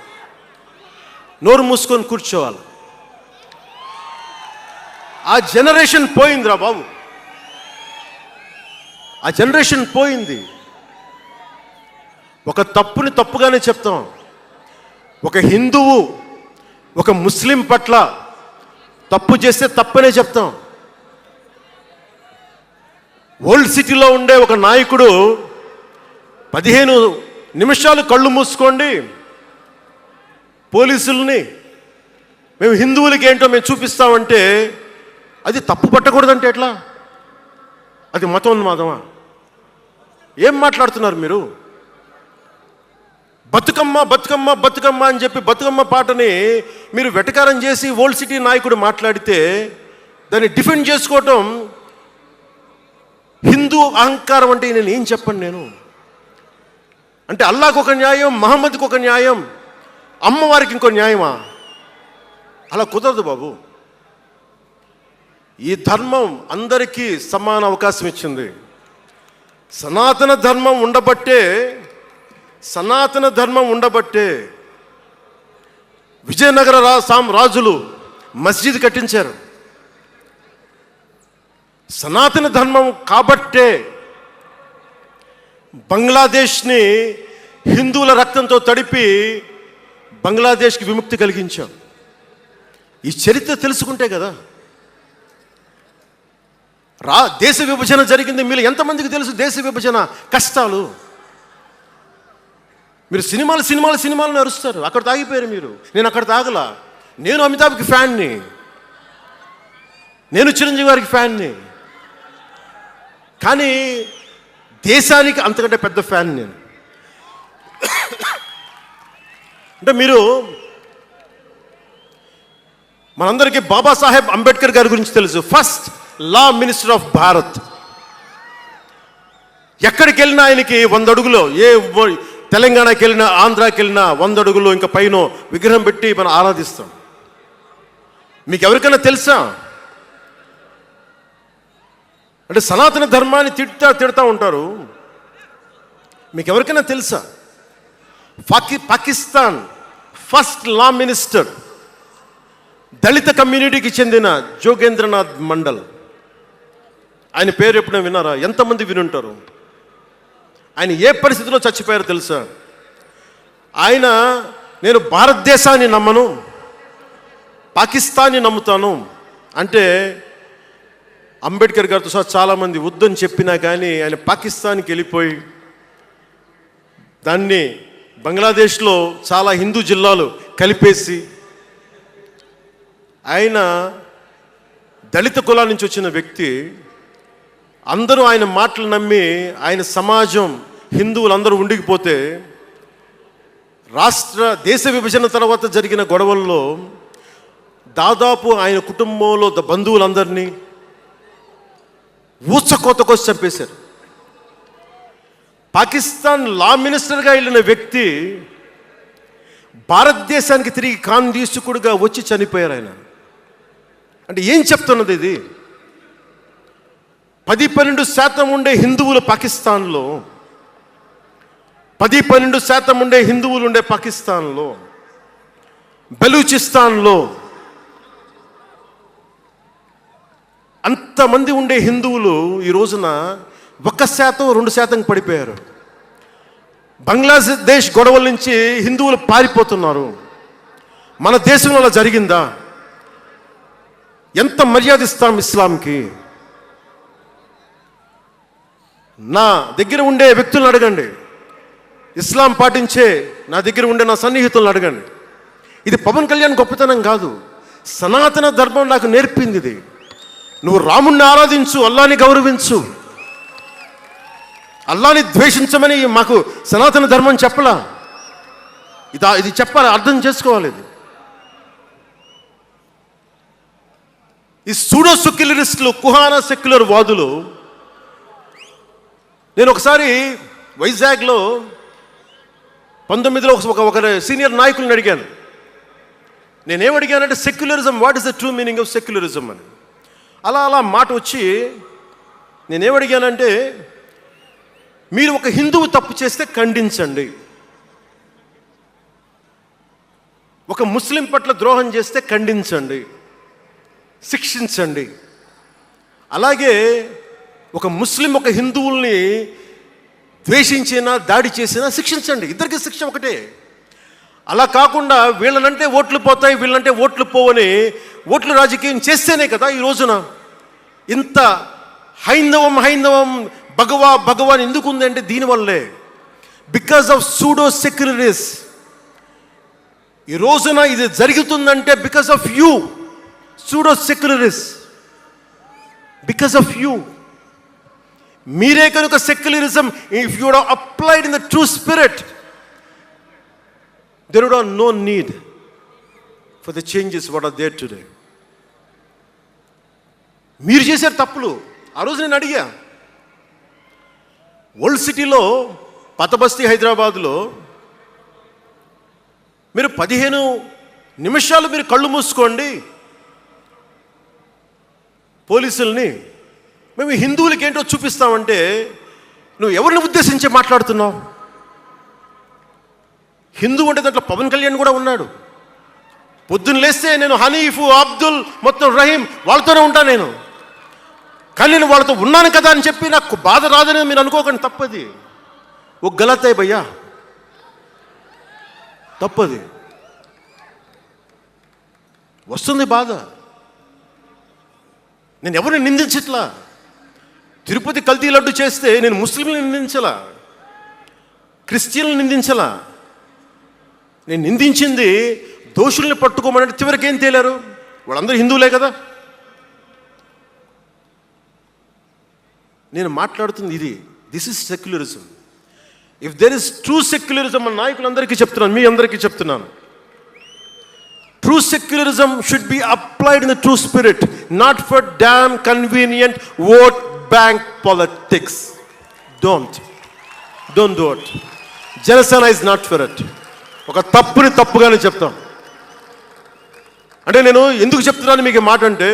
నోరు మూసుకొని కూర్చోవాలి. ఆ జనరేషన్ పోయిందిరా బాబు, ఆ జనరేషన్ పోయింది. ఒక తప్పుని తప్పుగానే చెప్తాం. ఒక హిందువు ఒక ముస్లిం పట్ల తప్పు చేస్తే తప్పనే చెప్తాం. ఓల్డ్ సిటీలో ఉండే ఒక నాయకుడు 15 నిమిషాలు కళ్ళు మూసుకోండి, పోలీసుల్ని మేము హిందువులకి ఏంటో మేము చూపిస్తామంటే అది తప్పు పట్టకూడదంటే ఎట్లా? అది మతోన్మాదమా? ఏం మాట్లాడుతున్నారు మీరు? బతుకమ్మ బతుకమ్మ బతుకమ్మ అని చెప్పి బతుకమ్మ పాటని మీరు వెటకారం చేసి ఓల్డ్ సిటీ నాయకుడు మాట్లాడితే దాన్ని డిఫెండ్ చేసుకోవటం హిందూ అహంకారం అంటే నేను ఏం చెప్పండి? నేను అంటే అల్లాహకు ఒక న్యాయం, మహమ్మద్కి ఒక న్యాయం, అమ్మవారికి ఇంకో న్యాయమా? అలా కుదరదు బాబు. ఈ ధర్మం అందరికీ సమాన అవకాశం ఇచ్చింది. సనాతన ధర్మం ఉండబట్టే విజయనగర రాజులు మస్జిద్ కట్టించారు. సనాతన ధర్మం కాబట్టే బంగ్లాదేశ్ని హిందువుల రక్తంతో తడిపి బంగ్లాదేశ్కి విముక్తి కలిగించాం. ఈ చరిత్ర తెలుసుకుంటే కదా. దేశ విభజన జరిగింది. మీరు ఎంతమందికి తెలుసు దేశ విభజన కష్టాలు? మీరు సినిమాలు నడుస్తారు, అక్కడ తాగిపోయారు మీరు. నేను అక్కడ తాగలా. నేను అమితాబ్కి ఫ్యాన్ని, నేను చిరంజీవి గారికి ఫ్యాన్ని, కానీ దేశానికి అంతకంటే పెద్ద ఫ్యాన్ నేను. అంటే మీరు మనందరికీ బాబాసాహెబ్ అంబేద్కర్ గారి గురించి తెలుసు. First law minister of Bharat. ఎక్కడికి వెళ్ళినా ఆయనకి 100 అడుగులో, తెలంగాణకి వెళ్ళినా ఆంధ్రాకి వెళ్ళినా 100 అడుగులో ఇంకా పైన విగ్రహం పెట్టి మనం ఆరాధిస్తాం. మీకు ఎవరికైనా తెలుసా? అంటే సనాతన ధర్మాన్ని తిడతా ఉంటారు. మీకు ఎవరికైనా తెలుసా? పాకిస్తాన్ ఫస్ట్ లా మినిస్టర్ దళిత కమ్యూనిటీకి చెందిన జోగేంద్రనాథ్ మండల్. ఆయన పేరు ఎప్పుడైనా విన్నారా? ఎంతమంది వినుంటారు? ఆయన ఏ పరిస్థితిలో చచ్చిపోయారో తెలుసా? ఆయన నేను భారతదేశాన్ని నమ్మను, పాకిస్తాన్ని నమ్ముతాను అంటే అంబేద్కర్ గారితో సహా చాలామంది వద్దని చెప్పినా కానీ ఆయన పాకిస్తాన్కి వెళ్ళిపోయి దాన్ని బంగ్లాదేశ్లో చాలా హిందూ జిల్లాలు కలిపేసి ఆయన దళిత కులాల నుంచి వచ్చిన వ్యక్తి. అందరూ ఆయన మాటలు నమ్మి ఆయన సమాజం హిందువులందరూ ఉండిపోతే దేశ విభజన తర్వాత జరిగిన గొడవల్లో దాదాపు ఆయన కుటుంబంలో బంధువులందరినీ ఊచకోతకోసి చంపేశారు. పాకిస్తాన్ లా మినిస్టర్గా వెళ్ళిన వ్యక్తి భారతదేశానికి తిరిగి కాందీసుకుడుగా వచ్చి చనిపోయారు ఆయన. అంటే ఏం చెప్తున్నది ఇది? 10-12% ఉండే హిందువులు పాకిస్తాన్లో, 10-12% ఉండే హిందువులు ఉండే పాకిస్తాన్లో, బలూచిస్తాన్లో అంతమంది ఉండే హిందువులు ఈ రోజున 1%-2% పడిపోయారు. బంగ్లాదేశ్ గొడవల నుంచి హిందువులు పారిపోతున్నారు. మన దేశంలో అలా జరిగిందా? ఎంత మర్యాద ఇస్తాం ఇస్లాంకి? నా దగ్గర ఉండే వ్యక్తులను అడగండి, ఇస్లాం పాటించే నా దగ్గర ఉండే నా సన్నిహితులను అడగండి. ఇది పవన్ కళ్యాణ్ గొప్పతనం కాదు, సనాతన ధర్మం నాకు నేర్పింది ఇది. నువ్వు రాముణ్ణి ఆరాధించు, అల్లాని గౌరవించు, అల్లాని ద్వేషించమని మాకు సనాతన ధర్మం చెప్పలా. ఇది చెప్పాలి, అర్థం చేసుకోవాలి. ఈ సూడో సెక్యులరిస్టులు, కుహానా సెక్యులర్ వాదులు. నేను ఒకసారి వైజాగ్లో 19లో ఒక సీనియర్ నాయకులను అడిగాను. నేనేమడిగానంటే secularism, what is the true meaning of secularism అని. అలా మాట వచ్చి నేనేమడిగానంటే, మీరు ఒక హిందువు తప్పు చేస్తే ఖండించండి, ఒక ముస్లిం పట్ల ద్రోహం చేస్తే ఖండించండి, శిక్షించండి. అలాగే ఒక ముస్లిం ఒక హిందువుల్ని ద్వేషించినా దాడి చేసినా శిక్షించండి. ఇద్దరికి శిక్ష ఒకటే. అలా కాకుండా వీళ్ళనంటే ఓట్లు పోతాయి, వీళ్ళంటే ఓట్లు పోవని ఓట్లు రాజకీయం చేస్తేనే కదా ఈ రోజున ఇంత హైందవం భగవాన్ ఎందుకు ఉంది అంటే దీనివల్లే. Because of pseudo secularists. ఈ రోజున ఇది జరుగుతుందంటే because of you pseudo secularists. Because of you. మీరే కనుక secularism if you would applied in the true spirit, there would have no need for the changes what are there today. మీరు చేశారు తప్పులు. ఆ రోజు నేను అడిగా, ఓల్డ్ సిటీలో పతబస్తీ హైదరాబాద్లో మీరు 15 నిమిషాలు మీరు కళ్ళు మూసుకోండి పోలీసుల్ని, మేము హిందువులకి ఏంటో చూపిస్తామంటే నువ్వు ఎవరిని ఉద్దేశించి మాట్లాడుతున్నావు? హిందూ అంటే దాంట్లో పవన్ కళ్యాణ్ కూడా ఉన్నాడు. పొద్దున్న లేస్తే నేను హనీఫ్, అబ్దుల్, మొత్తం రహీం వాళ్ళతోనే ఉంటాను నేను. కానీ నేను వాళ్ళతో ఉన్నాను కదా అని చెప్పి నాకు బాధ రాదని మీరు అనుకోకండి, తప్పది. ఓ గలత్ హై భయ్యా, తప్పది. వస్తుంది బాధ. నేను ఎవరిని నిందించట్లా. తిరుపతి కల్తీ లడ్డు చేస్తే నేను ముస్లింలను నిందించలా, క్రిస్టియన్లను నిందించలా. నేను నిందించింది దోషుల్ని పట్టుకోమని. చివరికి ఏం తేలారు? వాళ్ళందరూ హిందువులే కదా. నేను మాట్లాడుతుంది ఇది. This is secularism. If there is true secularism, మన నాయకులందరికీ చెప్తున్నాను, మీ అందరికీ చెప్తున్నాను, true secularism should be applied in the true spirit, not for damn convenient vote bank politics. Don't do it. Janasena is not for it. ఒక తప్పుని తప్పుగానే చెప్తాం. అంటే నేను ఎందుకు చెప్తున్నాను మీకు మాట అంటే,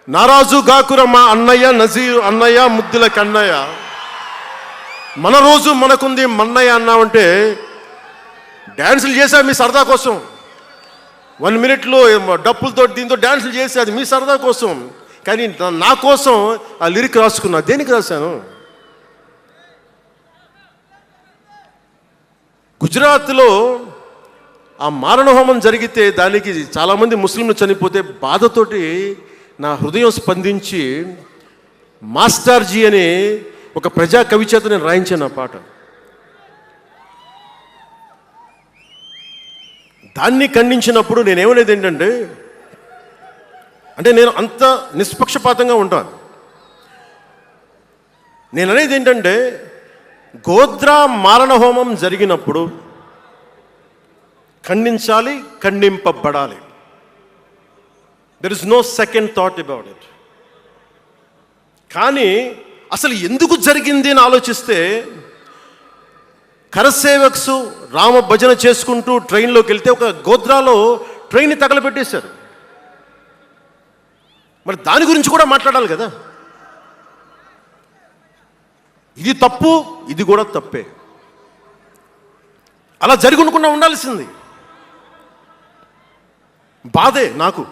నారాజు గాకుర మా అన్నయ్య నజీర్ అన్నయ్య ముద్దుల కన్నయ్య, మన రోజు మనకుంది మన్నయ్య అన్నామంటే డ్యాన్సులు చేశా మీ సరదా కోసం. 1 minute డప్పులతో దీంతో డ్యాన్సులు చేసి అది మీ సరదా కోసం. కానీ నా కోసం ఆ లిరిక్ రాసుకున్నా. దేనికి రాశాను? గుజరాత్లో ఆ మారణహోమం జరిగితే దానికి చాలామంది ముస్లింలు చనిపోతే బాధతోటి నా హృదయం స్పందించి మాస్టర్జీ అనే ఒక ప్రజా కవి చేత నేను రాయించాను ఆ పాట. దాన్ని ఖండించినప్పుడు నేనేమనేది ఏంటంటే, అంటే నేను అంత నిష్పక్షపాతంగా ఉంటాను. నేను అనేది ఏంటంటే, గోద్రా మారణహోమం జరిగినప్పుడు ఖండించాలి, ఖండింపబడాలి. There is no second thought about it. కానీ అసలు ఎందుకు జరిగింది అని ఆలోచిస్తే, కరసేవక్స్ రామ భజన చేసుకుంటూ ట్రైన్లోకి వెళ్తే ఒక గోద్రాలో ట్రైన్ని తగలబెట్టేశారు. మరి దాని గురించి కూడా మాట్లాడాలి కదా. ఇది తప్పు, ఇది కూడా తప్పే. అలా జరిగి ఉండకుండా ఉండాల్సింది. బాధే నాకు.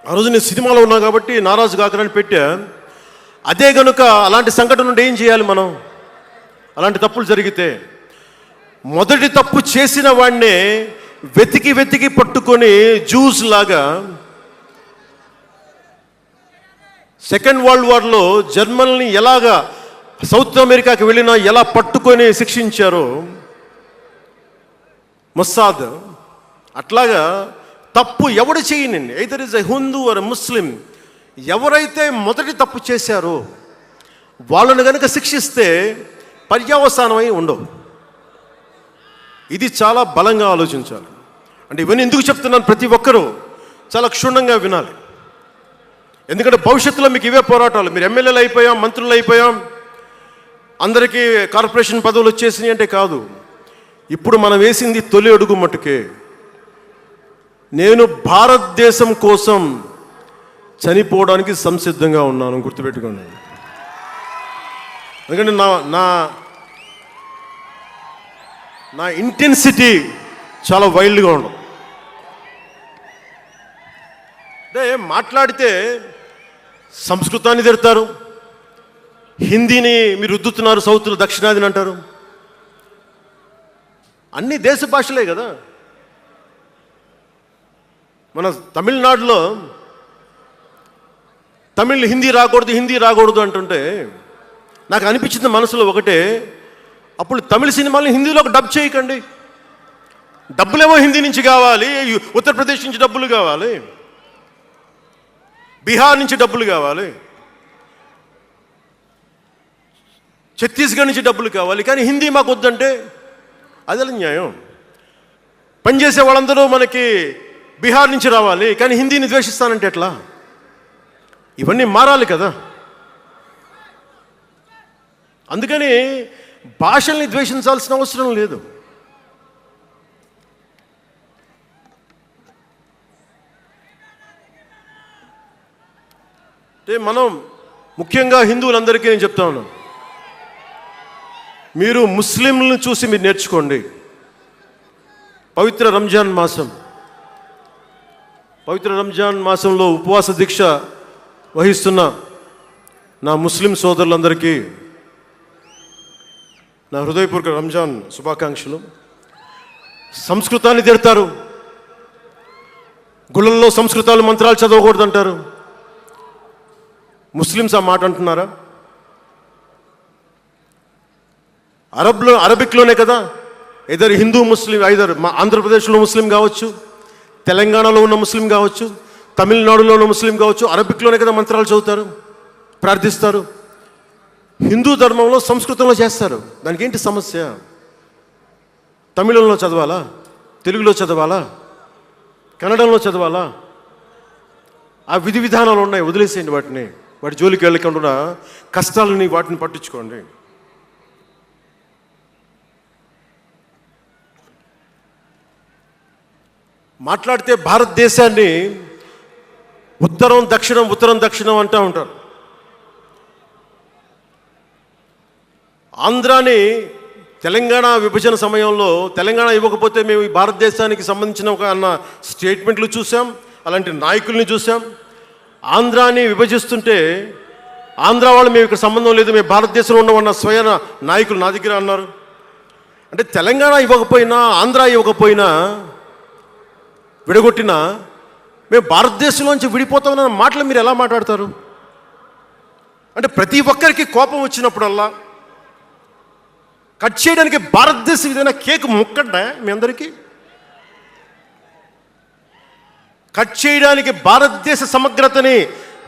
ఆ రోజు నేను సినిమాలో ఉన్నా కాబట్టి నారాజు గాకరని పెట్టా. అదే కనుక అలాంటి సంఘటన నుండి ఏం చేయాలి మనం? అలాంటి తప్పులు జరిగితే మొదటి తప్పు చేసిన వాడినే వెతికి వెతికి పట్టుకొని జ్యూస్ లాగా సెకండ్ వరల్డ్ వార్లో జర్మనీని ఎలాగా సౌత్ అమెరికాకి వెళ్ళినా ఎలా పట్టుకొని శిక్షించారో మొస్సాద్, అట్లాగా తప్పు ఎవడు చేయనండి, either is a Hindu or Muslim, ఎవరైతే మొదటి తప్పు చేశారో వాళ్ళను కనుక శిక్షిస్తే పర్యవసానమై ఉండవు. ఇది చాలా బలంగా ఆలోచించాలి. అంటే ఇవన్నీ ఎందుకు చెప్తున్నాను, ప్రతి ఒక్కరూ చాలా క్షుణ్ణంగా వినాలి. ఎందుకంటే భవిష్యత్తులో మీకు ఇవే పోరాటాలు. మీరు ఎమ్మెల్యేలు అయిపోయాం, మంత్రులు అయిపోయాం, అందరికీ కార్పొరేషన్ పదవులు వచ్చేసినాయి అంటే కాదు. ఇప్పుడు మనం వేసింది తొలి అడుగు మట్టుకే. నేను భారతదేశం కోసం చనిపోవడానికి సంసిద్ధంగా ఉన్నాను, గుర్తుపెట్టుకోండి. ఎందుకంటే నా ఇంటెన్సిటీ చాలా వైల్డ్గా ఉండదు. అంటే మాట్లాడితే సంస్కృతాన్ని తిడతారు, హిందీని మీరు రుద్దుతున్నారు, సౌత్లో దక్షిణాదిని అంటారు. అన్ని దేశ భాషలే కదా. మన తమిళనాడులో తమిళ్ హిందీ రాకూడదు, హిందీ రాకూడదు అంటుంటే నాకు అనిపించింది మనసులో ఒకటే, అప్పుడు తమిళ సినిమాలను హిందీలోకి డబ్ చేయకండి. డబ్బులేమో హిందీ నుంచి కావాలి, ఉత్తరప్రదేశ్ నుంచి డబ్బులు కావాలి. బీహార్ నుంచి డబ్బులు కావాలి, ఛత్తీస్గఢ్ నుంచి డబ్బులు కావాలి, కానీ హిందీ మాకు వద్దంటే అదే న్యాయం. పనిచేసే వాళ్ళందరూ మనకి బీహార్ నుంచి రావాలి, కానీ హిందీని ద్వేషిస్తానంటే ఎట్లా? ఇవన్నీ మారాలి కదా. అందుకని భాషల్ని ద్వేషించాల్సిన అవసరం లేదు. అంటే మనం ముఖ్యంగా హిందువులందరికీ నేను చెప్తా ఉన్నాను, మీరు ముస్లింలను చూసి మీరు నేర్చుకోండి. పవిత్ర రంజాన్ మాసంలో ఉపవాస దీక్ష వహిస్తున్న నా ముస్లిం సోదరులందరికీ నా హృదయపూర్వక రంజాన్ శుభాకాంక్షలు. సంస్కృతాన్ని తిడతారు, గుళ్ళల్లో సంస్కృతాలు మంత్రాలు చదవకూడదంటారు. ముస్లిమ్స్ ఆ మాట అంటున్నారా? అరబిక్లోనే కదా, ఐదర్ హిందూ ముస్లిం, ఐదర్ మా ఆంధ్రప్రదేశ్లో ముస్లిం కావచ్చు, తెలంగాణలో ఉన్న ముస్లిం కావచ్చు, తమిళనాడులో ఉన్న ముస్లిం కావచ్చు, అరబిక్లోనే కదా మంత్రాలు చదువుతారు, ప్రార్థిస్తారు. హిందూ ధర్మంలో సంస్కృతంలో చేస్తారు. దానికి ఏంటి సమస్య? తమిళంలో చదవాలా, తెలుగులో చదవాలా, కన్నడంలో చదవాలా? ఆ విధి విధానాలు ఉన్నాయి, వదిలేసేయండి వాటిని. వాటి జోలికి వెళ్ళకుండా కష్టాలని వాటిని పట్టించుకోండి. మాట్లాడితే భారతదేశాన్ని ఉత్తరం దక్షిణం అంటూ ఉంటారు. ఆంధ్రాని తెలంగాణ విభజన సమయంలో తెలంగాణ ఇవ్వకపోతే మేము ఈ భారతదేశానికి సంబంధించిన ఒక అన్న స్టేట్మెంట్లు చూసాం, అలాంటి నాయకుల్ని చూసాం. ఆంధ్రాని విభజిస్తుంటే ఆంధ్ర వాళ్ళు మేము ఇక్కడ సంబంధం లేదు, మేము భారతదేశంలో ఉన్న స్వయం నాయకులు నా దగ్గర అన్నారు. అంటే తెలంగాణ ఇవ్వకపోయినా, ఆంధ్ర ఇవ్వకపోయినా, విడగొట్టినా మేము భారతదేశంలోంచి విడిపోతామన్న మాటలు మీరు ఎలా మాట్లాడతారు? అంటే ప్రతి ఒక్కరికి కోపం వచ్చినప్పుడల్లా కట్ చేయడానికి భారతదేశం ఏదైనా కేక్ ముక్కడ్డా మీ అందరికీ? కట్ చేయడానికి, భారతదేశ సమగ్రతని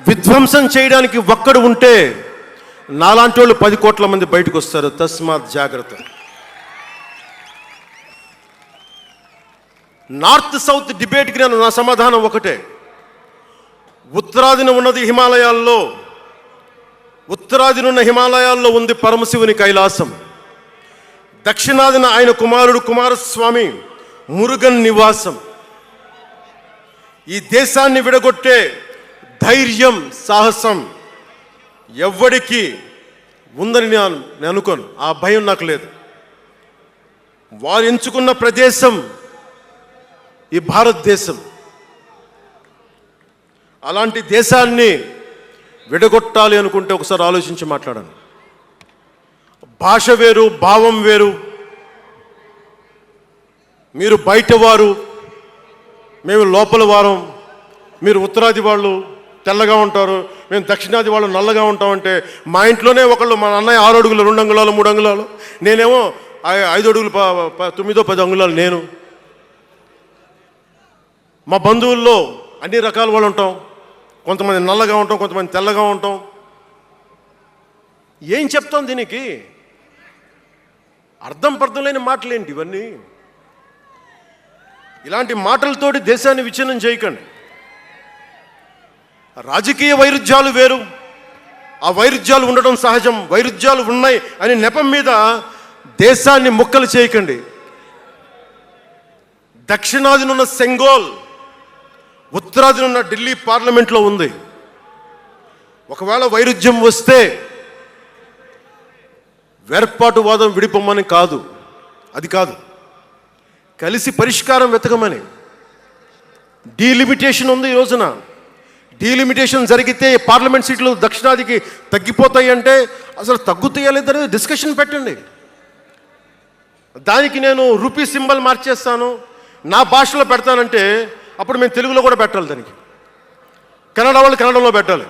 విధ్వంసం చేయడానికి ఒక్కడు ఉంటే నాలాంటి వాళ్ళు 10 కోట్ల మంది బయటకు వస్తారు. తస్మాత్ జాగ్రత్త. నార్త్ సౌత్ డిబేట్కి నా సమాధానం ఒకటే. ఉత్తరాదిన ఉన్న హిమాలయాల్లో ఉంది పరమశివుని కైలాసం. దక్షిణాదిన ఆయన కుమారుడు కుమారస్వామి మురుగన్ నివాసం. ఈ దేశాన్ని విడగొట్టే ధైర్యం, సాహసం ఎవ్వడికి ఉందని నేను అనుకోను. ఆ భయం నాకు లేదు. వారు ఎంచుకున్న ప్రదేశం ఈ భారతదేశం. అలాంటి దేశాన్ని విడగొట్టాలి అనుకుంటే ఒకసారి ఆలోచించి మాట్లాడండి. భాష వేరు, భావం వేరు. మీరు బయటవారు, మేము లోపల వారం. మీరు ఉత్తరాది వాళ్ళు తెల్లగా ఉంటారు, మేము దక్షిణాది వాళ్ళు నల్లగా ఉంటామంటే, మా ఇంట్లోనే ఒకళ్ళు, మా అన్నయ్య 6 అడుగులు 2 అంగుళాలు 3 అంగుళాలు, నేనేమో 5 అడుగులు 9-10 అంగుళాలు నేను. మా బంధువుల్లో అన్ని రకాల వాళ్ళు ఉంటాం. కొంతమంది నల్లగా ఉంటాం, కొంతమంది తెల్లగా ఉంటాం. ఏం చెప్తాం దీనికి? అర్థం లేని మాటలేంటి ఇవన్నీ? ఇలాంటి మాటలతోటి దేశాన్ని విచ్ఛిన్నం చేయకండి. రాజకీయ వైరుధ్యాలు వేరు, ఆ వైరుధ్యాలు ఉండడం సహజం. వైరుధ్యాలు ఉన్నాయి అనే నెపం మీద దేశాన్ని ముక్కలు చేయకండి. దక్షిణాదినున్న సెంగోల్, ఉత్తరాదినున్న ఢిల్లీ పార్లమెంట్లో ఉంది. ఒకవేళ వైరుధ్యం వస్తే వేర్పాటువాదం విడిపోమని కాదు, అది కాదు, కలిసి పరిష్కారం వెతకమని. డీలిమిటేషన్ ఉంది ఈ రోజున. డీలిమిటేషన్ జరిగితే పార్లమెంట్ సీట్లు దక్షిణాదికి తగ్గిపోతాయి అంటే అసలు తగ్గుతాయా లేదని డిస్కషన్ పెట్టండి. దానికి నేను రూపీ సింబల్ మార్చేస్తాను, నా భాషలో పెడతానంటే అప్పుడు మేము తెలుగులో కూడా పెట్టాలి. దానికి కన్నడ వాళ్ళు కన్నడంలో పెట్టాలి,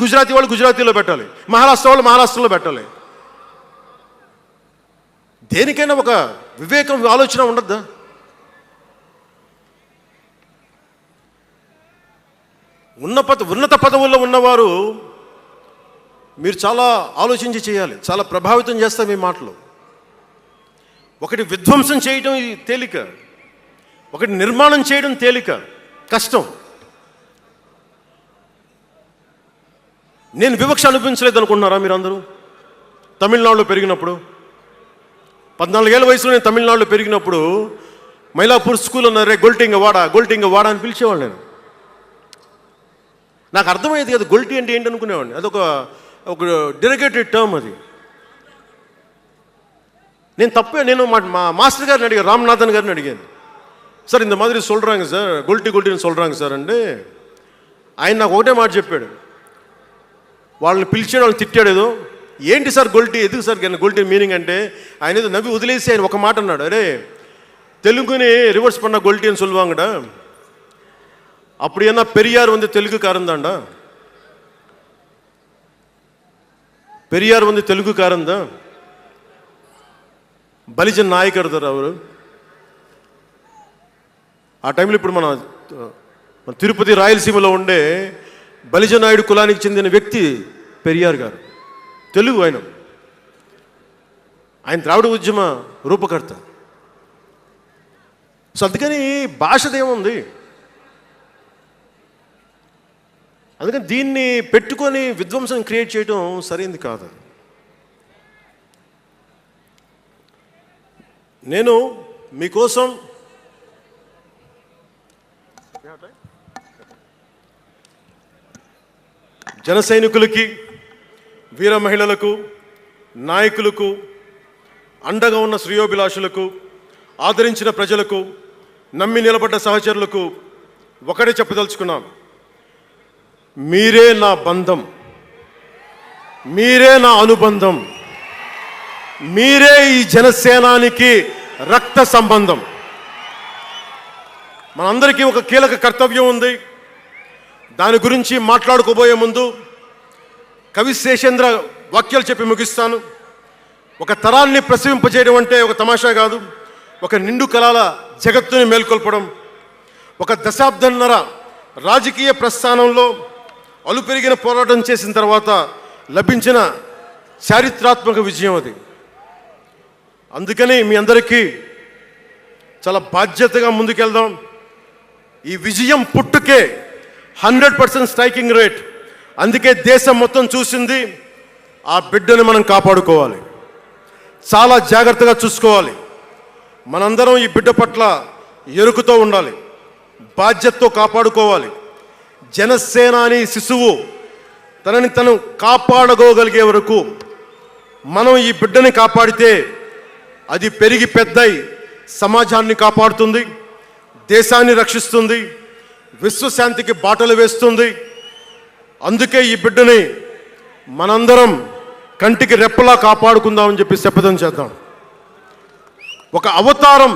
గుజరాతీ వాళ్ళు గుజరాతీలో పెట్టాలి, మహారాష్ట్ర వాళ్ళు మహారాష్ట్రలో పెట్టాలి. దేనికైనా ఒక వివేకం, ఆలోచన ఉండద్దా? ఉన్నత పదవుల్లో ఉన్నవారు మీరు చాలా ఆలోచించి చేయాలి. చాలా ప్రభావితం చేస్తాయి మీ మాటలు. ఒకటి విధ్వంసం చేయడం తేలిక, ఒకటి నిర్మాణం చేయడం తేలిక, కష్టం. నేను వివక్ష అనిపించలేదు అనుకుంటున్నారా మీరు అందరూ? తమిళనాడులో పెరిగినప్పుడు 14 ఏళ్ళ వయసులో నేను తమిళనాడులో పెరిగినప్పుడు మైలాపూర్ స్కూల్ అన్నారే గొల్టింగ వాడ అని పిలిచేవాడు. నేను నాకు అర్థమయ్యేది కదా గొల్టి అంటే ఏంటి అనుకునేవాడిని. అదొక డెరిగేటెడ్ టర్మ్ అది. నేను మా మాస్టర్ గారిని అడిగాను, రామ్నాథన్ గారిని అడిగాను, సార్ ఇంత మాదిరి சொல்கிறாங்க సార్, గొల్టిని சொல்கிறாங்க సార్ అంటే ఆయన నాకు ఒకటే మాట చెప్పాడు. వాళ్ళని పిలిచాడు, వాళ్ళని తిట్టాడు ఏదో. ఏంటి సార్ గొల్టి, ఎందుకు సార్ గొల్టి మీనింగ్ అంటే ఆయన ఏదో నవ్వి వదిలేసి ఆయన ఒక మాట అన్నాడు, అరే தெலுங்குని రివర్స్ பண்ண గొల్టి అని சொல்லுவாங்கடா, அப்படி என்ன பெரியார் வந்து தெலுங்குக்காரன் தான்டா, పెరియార్ வந்து తెలుగుకారం தான், బలిజన్ నాయకర్ దారు అవరు. ఆ టైంలో ఇప్పుడు మన తిరుపతి రాయలసీమలో ఉండే బలిజ నాయుడు కులానికి చెందిన వ్యక్తి పెరియార్ గారు, తెలుగు. ఆయన ద్రావిడ ఉద్యమ రూపకర్త. సో అందుకని భాషదేముంది, అందుకని దీన్ని పెట్టుకొని విధ్వంసం క్రియేట్ చేయడం సరైనది కాదు. నేను మీకోసం జన సైనికులకి, వీర మహిళలకు, నాయకులకు, అండగా ఉన్న శ్రేయోభిలాషులకు, ఆదరించిన ప్రజలకు, నమ్మి నిలబడ్డ సహచరులకు ఒకటే చెప్పదలుచుకున్నాం, మీరే నా బంధం, మీరే నా అనుబంధం, మీరే ఈ జనసేనానికి రక్త సంబంధం. మనందరికీ ఒక కీలక కర్తవ్యం ఉంది. దాని గురించి మాట్లాడుకోబోయే ముందు కవి శేషేంద్ర వాక్యాలు చెప్పి ముగిస్తాను. ఒక తరాన్ని ప్రసవింపజేయడం అంటే ఒక తమాషా కాదు, ఒక నిండు కళల జగత్తుని మేల్కొల్పడం. ఒక దశాబ్దన్నర రాజకీయ ప్రస్థానంలో అలుపెరిగిన పోరాటం చేసిన తర్వాత లభించిన చారిత్రాత్మక విజయం అది. అందుకని మీ అందరికీ చాలా బాధ్యతగా ముందుకెళ్దాం. ఈ విజయం పుట్టుకే 100% స్ట్రైకింగ్ రేట్. అందుకే దేశం మొత్తం చూసింది. ఆ బిడ్డని మనం కాపాడుకోవాలి, చాలా జాగ్రత్తగా చూసుకోవాలి. మనందరం ఈ బిడ్డ పట్ల ఎరుకుతో ఉండాలి, బాధ్యతతో కాపాడుకోవాలి. జనసేనాని శిశువు తనని తను కాపాడుకోగలిగే వరకు మనం ఈ బిడ్డని కాపాడితే అది పెరిగి పెద్దై సమాజాన్ని కాపాడుతుంది, దేశాన్ని రక్షిస్తుంది, విశ్వశాంతికి బాటలు వేస్తుంది. అందుకే ఈ బిడ్డని మనందరం కంటికి రెప్పలా కాపాడుకుందామని చెప్పి శపథం చేద్దాం. ఒక అవతారం,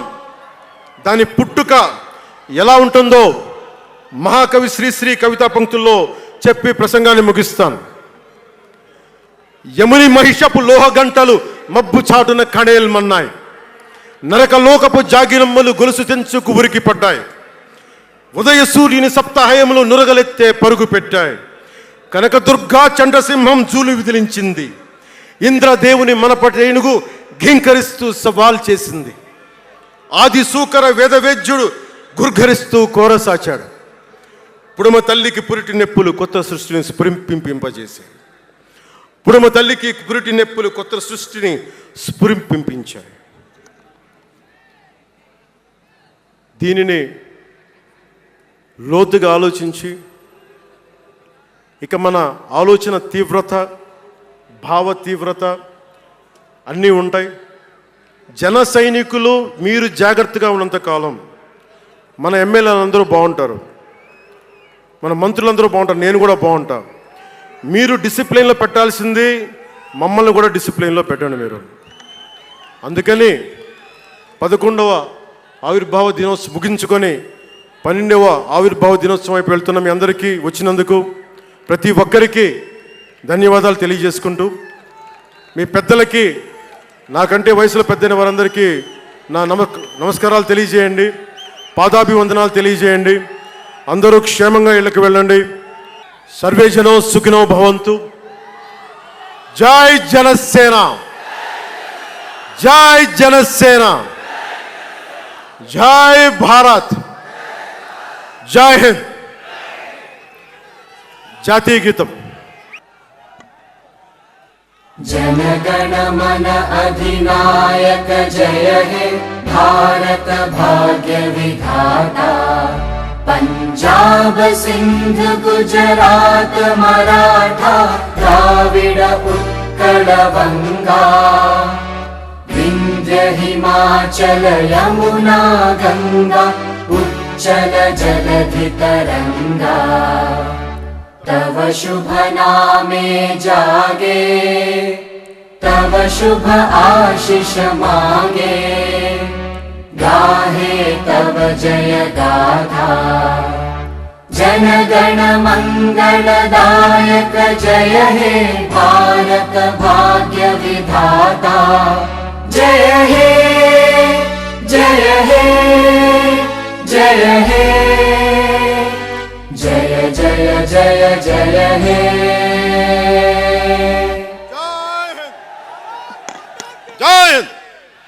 దాని పుట్టుక ఎలా ఉంటుందో మహాకవి శ్రీశ్రీ కవితా పంక్తుల్లో చెప్పి ప్రసంగాన్ని ముగిస్తాను. యముని మహిషపు లోహ గంటలు మబ్బు చాటున కణేల్మన్నాయి, నరకలోకపు జాగిరమ్మలు గొలుసు తెంచుకు ఉరికి పడ్డాయి, ఉదయ సూర్యుని సప్తాహయములు నురగలెత్తే పరుగు పెట్టాయి, కనకదుర్గా చంద్రసింహం జూలు విదిలించింది, ఇంద్రదేవుని మనపటేనుగు ఘీంకరిస్తూ సవాల్ చేసింది, ఆది సూకర వేదవేద్యుడు గుర్ఘరిస్తూ కోరసాచాడు, పుడమ తల్లికి పురిటి నెప్పులు కొత్త సృష్టిని స్ఫురింపింపజేశాయి, పుడమ తల్లికి పురిటి నెప్పులు కొత్త సృష్టిని స్ఫురింపించాయి. దీనిని లోతుగా ఆలోచించి, ఇక మన ఆలోచన తీవ్రత, భావ తీవ్రత అన్నీ ఉంటాయి. జన సైనికులు మీరు జాగ్రత్తగా ఉన్నంత కాలం మన ఎమ్మెల్యేలు అందరూ బాగుంటారు, మన మంత్రులందరూ బాగుంటారు, నేను కూడా బాగుంటా. మీరు డిసిప్లిన్లో పెట్టాల్సింది మమ్మల్ని కూడా డిసిప్లిన్లో పెట్టండి మీరు. అందుకని 11వ ఆవిర్భావ దినోత్సవం ముగించుకొని 12వ ఆవిర్భావ దినోత్సవం వైపు వెళ్తున్న మీ అందరికీ వచ్చినందుకు ప్రతి ఒక్కరికి ధన్యవాదాలు తెలియజేసుకుంటూ, మీ పెద్దలకి, నాకంటే వయసులో పెద్దైన వారందరికీ నా నమస్కారాలు తెలియజేయండి, పాదాభివందనాలు తెలియజేయండి. అందరూ క్షేమంగా ఇళ్ళకి వెళ్ళండి. सर्वे जनो सुखिनो भवन्तु। जय जनसेना, जय जनसेना, जय भारत, जय हिंद। जातीय गीतम। जनगण मन अधिनायक जय हे भारत भाग्य विधाता। पंजाब सिंध गुजरात मराठा द्राविड उत्कल बंगा। विंध्य हिमाचल यमुना गंगा उच्चल जलधि तरंगा। तव शुभ नामे जागे, तव शुभ आशीष मांगे। गाहे तव जय गाथा, जनगण मंगलदायक जय हे भारत भाग्य विधाता। जय हे, जय हे, जय हे, जय जय जय जय हे।